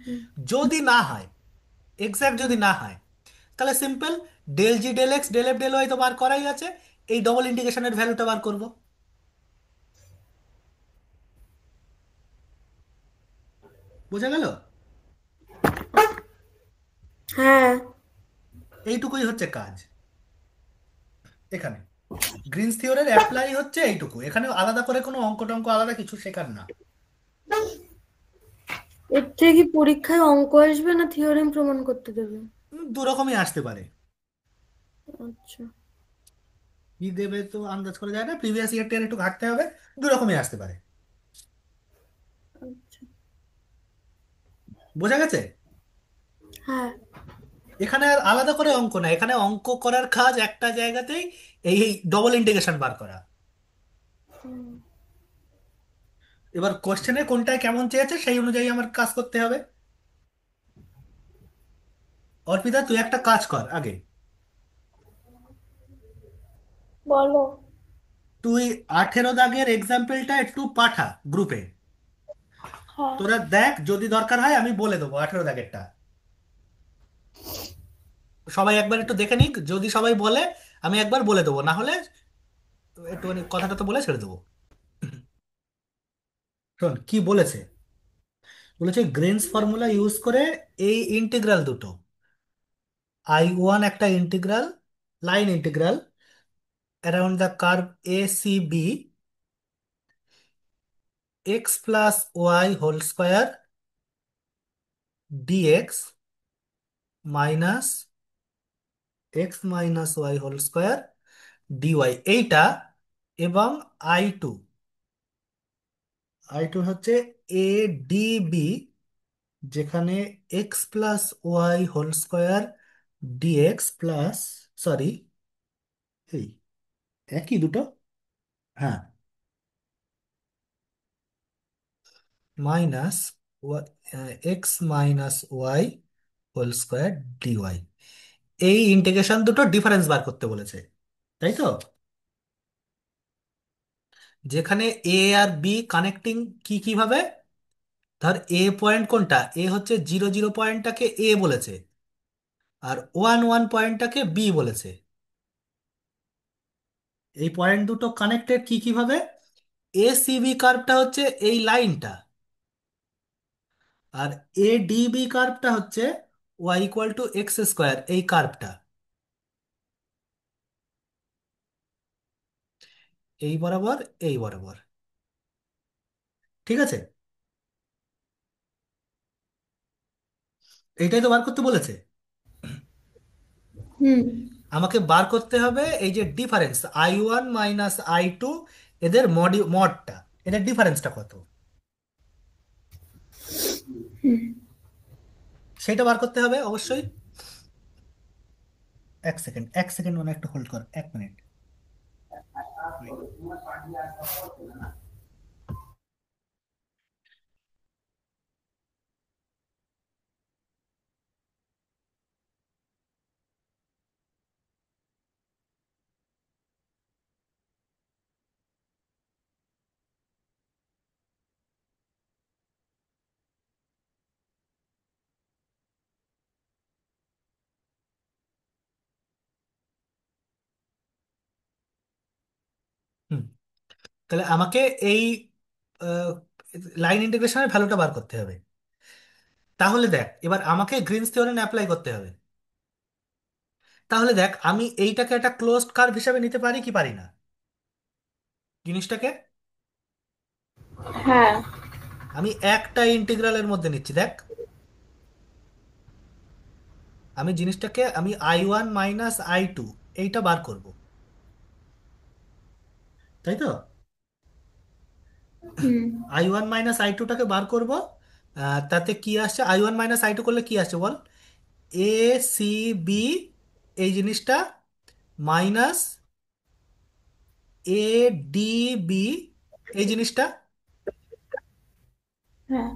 হুম যদি না হয়, এক্সাক্ট যদি হুম না হয়, তাহলে সিম্পল, ডেল জি del x del F del y তো বার করাই আছে, এই ডবল ইন্টিগ্রেশনের ভ্যালুটা বার করব। বোঝা গেল? হ্যাঁ। এইটুকুই হচ্ছে কাজ এখানে। গ্রিনস থিওরের অ্যাপ্লাই হচ্ছে এইটুকু, এখানে আলাদা করে কোনো অঙ্ক টঙ্ক আলাদা কিছু শেখার না। এর থেকে কি পরীক্ষায় অঙ্ক আসবে না থিওরেম প্রমাণ করতে দেবে? দু রকমই আসতে পারে। আচ্ছা। কি দেবে তো আন্দাজ করা যায় না, প্রিভিয়াস ইয়ারটা একটু ঘাটতে হবে। দু রকমই আসতে পারে। আচ্ছা। বোঝা গেছে? হ্যাঁ। এখানে আর আলাদা করে অঙ্ক না, এখানে অঙ্ক করার কাজ একটা জায়গাতেই, এই ডবল ইন্টিগ্রেশন বার করা। হুম। এবার কোশ্চেনে কোনটায় কেমন চেয়েছে সেই অনুযায়ী আমার কাজ করতে হবে। অর্পিতা, তুই একটা কাজ কর আগে। বলো। তুই 18 দাগের এক্সাম্পলটা একটু পাঠা গ্রুপে। হ্যাঁ। তোরা দেখ, যদি দরকার হয় আমি বলে দেবো 18 দাগেরটা। সবাই একবার একটু দেখে নিক, যদি সবাই বলে আমি একবার বলে দেবো, না হলে একটুখানি কথাটা তো বলে ছেড়ে দেবো। শোন কি বলেছে। বলেছে গ্রেনস ফর্মুলা ইউজ করে এই ইন্টিগ্রাল দুটো, I1 একটা integral, line integral around the curve A C B, X plus Y whole square DX minus X minus Y whole square DY, এইটা। এবং I2, I2 হচ্ছে এ ডি বি, যেখানে X plus Y whole square DX plus, sorry, এই একই দুটো, হ্যাঁ, minus X minus Y whole square DY. এই integration দুটো ডিফারেন্স বার করতে বলেছে, তাই তো? যেখানে এ আর বি কানেক্টিং কি কিভাবে, ধর এ পয়েন্ট কোনটা, এ হচ্ছে 0 0 পয়েন্টটাকে এ বলেছে, আর 1 1 পয়েন্টটাকে বি বলেছে। এই পয়েন্ট দুটো কানেক্টেড কি কিভাবে, এ সি বি কার্ভটা হচ্ছে এই লাইনটা, আর এ ডি বি কার্ভটা হচ্ছে Y equal to X square, এই কার্ভটা। এই বরাবর, এই বরাবর। ঠিক আছে? এইটাই তো বার করতে বলেছে। হুম। আমাকে বার করতে হবে এই যে ডিফারেন্স I1 মাইনাস I2, এদের মডটা, এদের ডিফারেন্সটা কত, হুম। সেটা বার করতে হবে অবশ্যই। এক সেকেন্ড, এক সেকেন্ড, মানে একটু হোল্ড কর, 1 মিনিট। হুম, তাহলে আমাকে এই লাইন ইন্টিগ্রেশনের ভ্যালুটা বার করতে হবে। তাহলে দেখ, এবার আমাকে গ্রিনস থিওরেম অ্যাপ্লাই করতে হবে। তাহলে দেখ, আমি এইটাকে একটা ক্লোজড কার্ভ হিসাবে নিতে পারি কি পারি না, জিনিসটাকে। হ্যাঁ। আমি একটা ইন্টিগ্রালের মধ্যে নিচ্ছি, দেখ। আমি জিনিসটাকে, আমি I1 মাইনাস I2 এইটা বার করব, তাই তো? হুম। I1 মাইনাস I2টাকে বার করব। তাতে কি আসছে, I1 মাইনাস I2 করলে কি আসছে বল, এ সি বি এই জিনিসটা, মাইনাস এ ডি বি এই জিনিসটা। হ্যাঁ।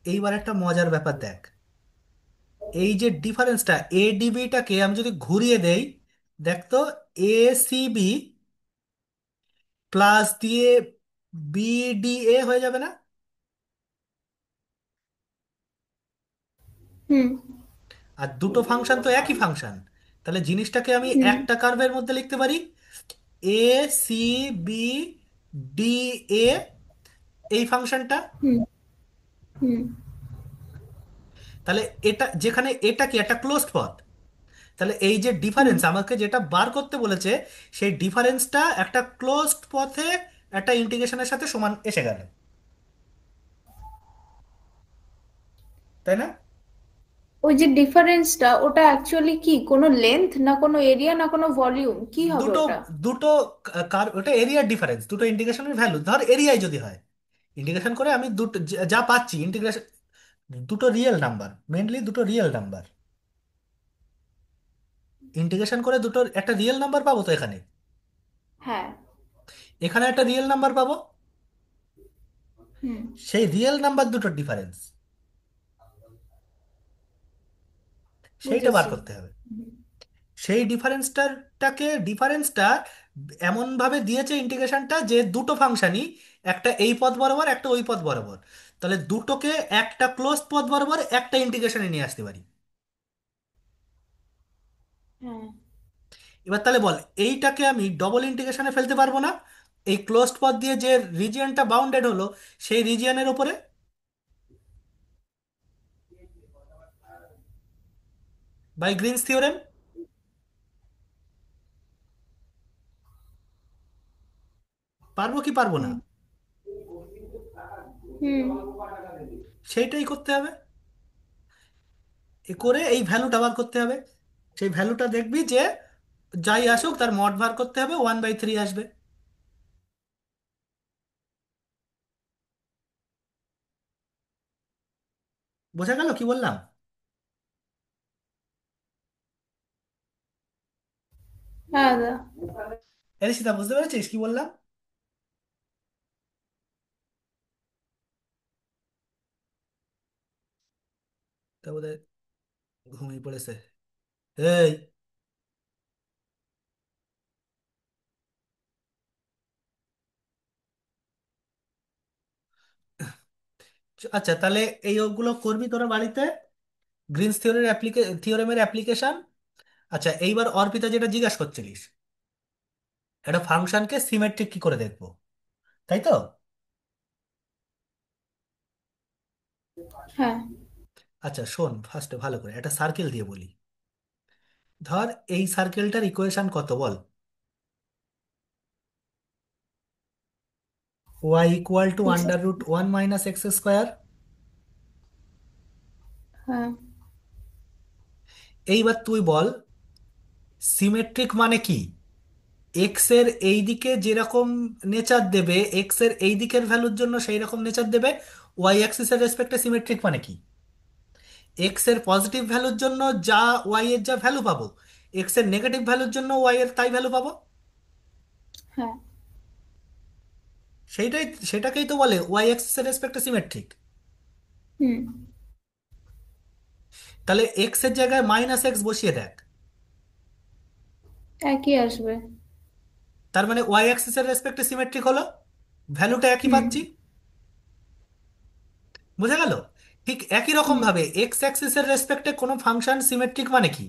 এইবার একটা মজার ব্যাপার দেখ, এই যে ডিফারেন্সটা এডিবিটাকে আমি যদি ঘুরিয়ে দেই, দেখ তো, এ সি বি প্লাস দিয়ে BDA হয়ে যাবে না? হুম আর দুটো ফাংশন তো একই ফাংশন, তাহলে জিনিসটাকে আমি হুম একটা কার্ভের মধ্যে লিখতে পারি, ACBDA, এই ফাংশনটা। হুম হুম তাহলে এটা যেখানে এটা কি একটা ক্লোজড পথ, তাহলে এই যে হুম ডিফারেন্স আমাকে যেটা বার করতে বলেছে, সেই ডিফারেন্সটা একটা ক্লোজড পথে একটা ইন্টিগ্রেশনের সাথে সমান এসে গেল, তাই না? ওই যে ডিফারেন্সটা ওটা অ্যাকচুয়ালি কি কোনো লেন্থ না কোনো এরিয়া না কোনো ভলিউম কি হবে দুটো ওটা? দুটো ওটা এরিয়ার ডিফারেন্স, দুটো ইন্টিগ্রেশনের ভ্যালু ধর এরিয়ায় যদি হয়, ইন্টিগ্রেশন করে আমি দুটো যা পাচ্ছি ইন্টিগ্রেশন, দুটো রিয়েল নাম্বার, মেনলি দুটো রিয়েল নাম্বার, ইন্টিগ্রেশন করে দুটো একটা রিয়েল নাম্বার পাবো তো এখানে, হ্যাঁ। এখানে একটা রিয়েল নাম্বার পাবো, হুম সেই রিয়েল নাম্বার দুটোর ডিফারেন্স, সেইটা বার বুঝেছি। করতে হবে। সেই ডিফারেন্সটা এমন ভাবে দিয়েছে ইন্টিগ্রেশনটা যে দুটো ফাংশনই, একটা এই পথ বরাবর একটা ওই পথ বরাবর, তাহলে দুটোকে একটা ক্লোজ পথ বরাবর একটা ইন্টিগ্রেশনে নিয়ে আসতে পারি। হ্যাঁ। এবার তাহলে বল, এইটাকে আমি ডবল ইন্টিগ্রেশনে ফেলতে পারবো না, এই ক্লোজড পথ দিয়ে যে রিজিয়নটা বাউন্ডেড হলো সেই রিজিয়নের উপরে, বাই গ্রিনস থিওরেম? পারবো কি পারবো না? হুম হুম সেইটাই করতে হবে, এ করে এই ভ্যালুটা বার করতে হবে, সেই ভ্যালুটা দেখবি যে যাই আসুক তার মড বার করতে হবে, 1/3 আসবে। বোঝা গেল কি বললাম? হ্যাঁ দাদা। আরে সীতা, বুঝতে পেরেছিস কি বললাম? তা বোধহয় ঘুমিয়ে পড়েছে। এই, আচ্ছা তাহলে এই ওগুলো করবি তোরা বাড়িতে, গ্রিনস থিওরেমের অ্যাপ্লিকেশন। আচ্ছা এইবার অর্পিতা যেটা জিজ্ঞাসা করছিলিস, একটা ফাংশনকে সিমেট্রিক কি করে দেখবো, তাই তো? হ্যাঁ। আচ্ছা শোন, ফার্স্টে ভালো করে একটা সার্কেল দিয়ে বলি। ধর এই সার্কেলটার ইকুয়েশন কত বল? y = √1 - x²। হ্যাঁ। এইবার তুই বল সিমেট্রিক মানে কি, এক্স এর এই দিকে যেরকম নেচার দেবে, এক্স এর এই দিকের ভ্যালুর জন্য সেই রকম নেচার দেবে, ওয়াই অ্যাক্সিসের রেসপেক্টে সিমেট্রিক মানে কি, এক্স এর পজিটিভ ভ্যালুর জন্য যা ওয়াই এর যা ভ্যালু পাবো, এক্স এর নেগেটিভ ভ্যালুর জন্য ওয়াই এর তাই ভ্যালু পাবো, হ্যাঁ। সেইটাই, সেটাকেই তো বলে ওয়াই অ্যাক্সিসের রেসপেক্টে সিমেট্রিক। হুম তাহলে এক্স এর জায়গায় -x বসিয়ে দেখ, একই আসবে। তার মানে ওয়াই অ্যাক্সিসের রেসপেক্টে সিমেট্রিক হলো, ভ্যালুটা একই হুম পাচ্ছি। বোঝা গেল? ঠিক একই রকম হুম ভাবে এক্স অ্যাক্সিসের রেসপেক্টে কোনো ফাংশন সিমেট্রিক মানে কি,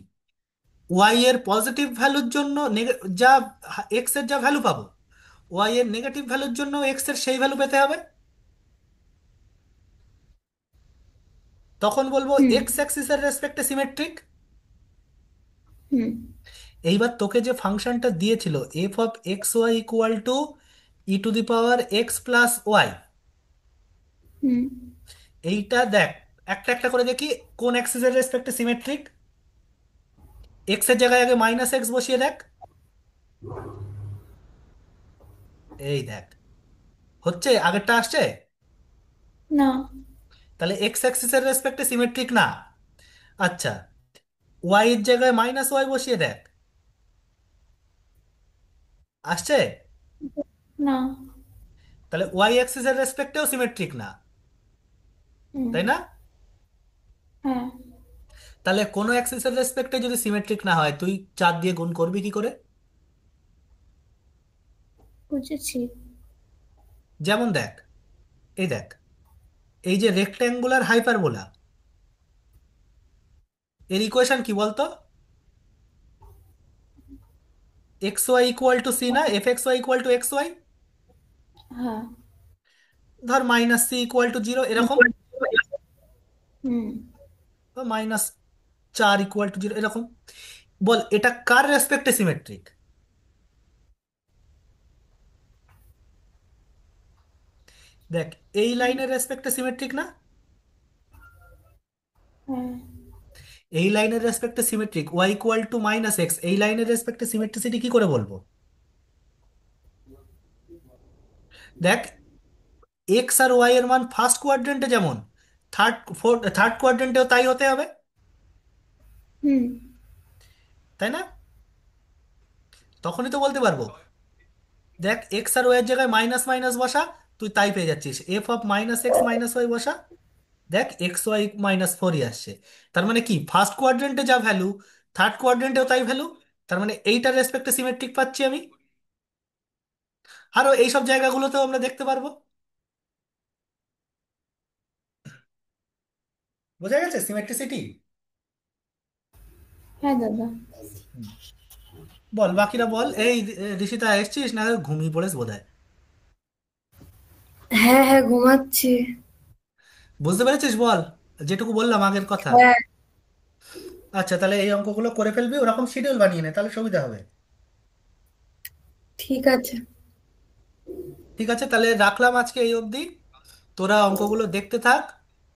ওয়াই এর পজিটিভ ভ্যালুর জন্য যা এক্স এর যা ভ্যালু পাবো, ওয়াই এর নেগেটিভ ভ্যালুর জন্য এক্স এর সেই ভ্যালু পেতে হবে, তখন বলবো হুম এক্স অ্যাক্সিসের রেসপেক্টে সিমেট্রিক। হুম এইবার তোকে যে ফাংশনটা দিয়েছিল f(x, y) = e⁻x+y, হুম এইটা দেখ একটা একটা করে দেখি কোন অ্যাক্সিসের রেসপেক্টে সিমেট্রিক। এক্স এর জায়গায় আগে -x বসিয়ে দেখ, এই দেখ হচ্ছে, আগেরটা আসছে। না। তাহলে এক্স অ্যাক্সিসের রেসপেক্টে সিমেট্রিক না। আচ্ছা, ওয়াই এর জায়গায় -y বসিয়ে দেখ, আসছে। না। তাহলে ওয়াই অ্যাক্সিসের রেসপেক্টেও সিমেট্রিক না, হুম তাই না? হ্যাঁ। তাহলে কোনো অ্যাক্সিসের রেসপেক্টে যদি সিমেট্রিক না হয় তুই 4 দিয়ে গুণ করবি কি করে? বুঝেছি। যেমন দেখ, দেখ, এই যে রেক্ট্যাঙ্গুলার হাইপারবোলা, এর ইকুয়েশন কি বলতো? X y equal to C, না f x y equal to x y, হ্যাঁ। ধর minus C equal to zero এরকম, হুম। বা মাইনাস 4 ইকুয়াল টু জিরো এরকম। বল এটা কার রেসপেক্টে সিমেট্রিক? দেখ, এই লাইনের রেসপেক্টে সিমেট্রিক না? হ্যাঁ। এই লাইনের রেসপেক্টে symmetric, y equal to minus x, এই লাইনের রেসপেক্টে সিমেট্রিসিটি কি করে বলবো? দেখ, এক্স আর ওয়াই এর মান ফার্স্ট কোয়াড্রেন্টে যেমন, থার্ড কোয়াড্রেন্টেও তাই হতে হবে, হুম। তাই না? তখনই তো বলতে পারবো। দেখ, এক্স আর ওয়াই এর জায়গায় মাইনাস মাইনাস বসা, তুই তাই পেয়ে যাচ্ছিস, F of minus X minus Y বসা, দেখ এক্স ওয়াই মাইনাস ফোরই আসছে। তার মানে কি, ফার্স্ট কোয়াড্রেন্টে যা ভ্যালু, থার্ড কোয়াড্রেন্টেও তাই ভ্যালু। তার মানে এইটার রেসপেক্টে সিমেট্রিক পাচ্ছি আমি। আরো এইসব জায়গাগুলোতেও আমরা দেখতে পারবো। বোঝা গেছে সিমেট্রিসিটি? হ্যাঁ দাদা। বল বাকিরা বল। ঋষিতা এসছিস না ঘুমিয়ে পড়েছ বোধহয়? হ্যাঁ হ্যাঁ, ঘুমাচ্ছি। বুঝতে পেরেছিস? বল যেটুকু বললাম আগের কথা। হ্যাঁ, আচ্ছা, তাহলে এই অঙ্কগুলো করে ফেলবি, ওরকম শিডিউল বানিয়ে নে, তাহলে সুবিধা হবে। ঠিক আছে। ঠিক আছে, তাহলে রাখলাম আজকে এই অবধি। তোরা অঙ্কগুলো দেখতে থাক।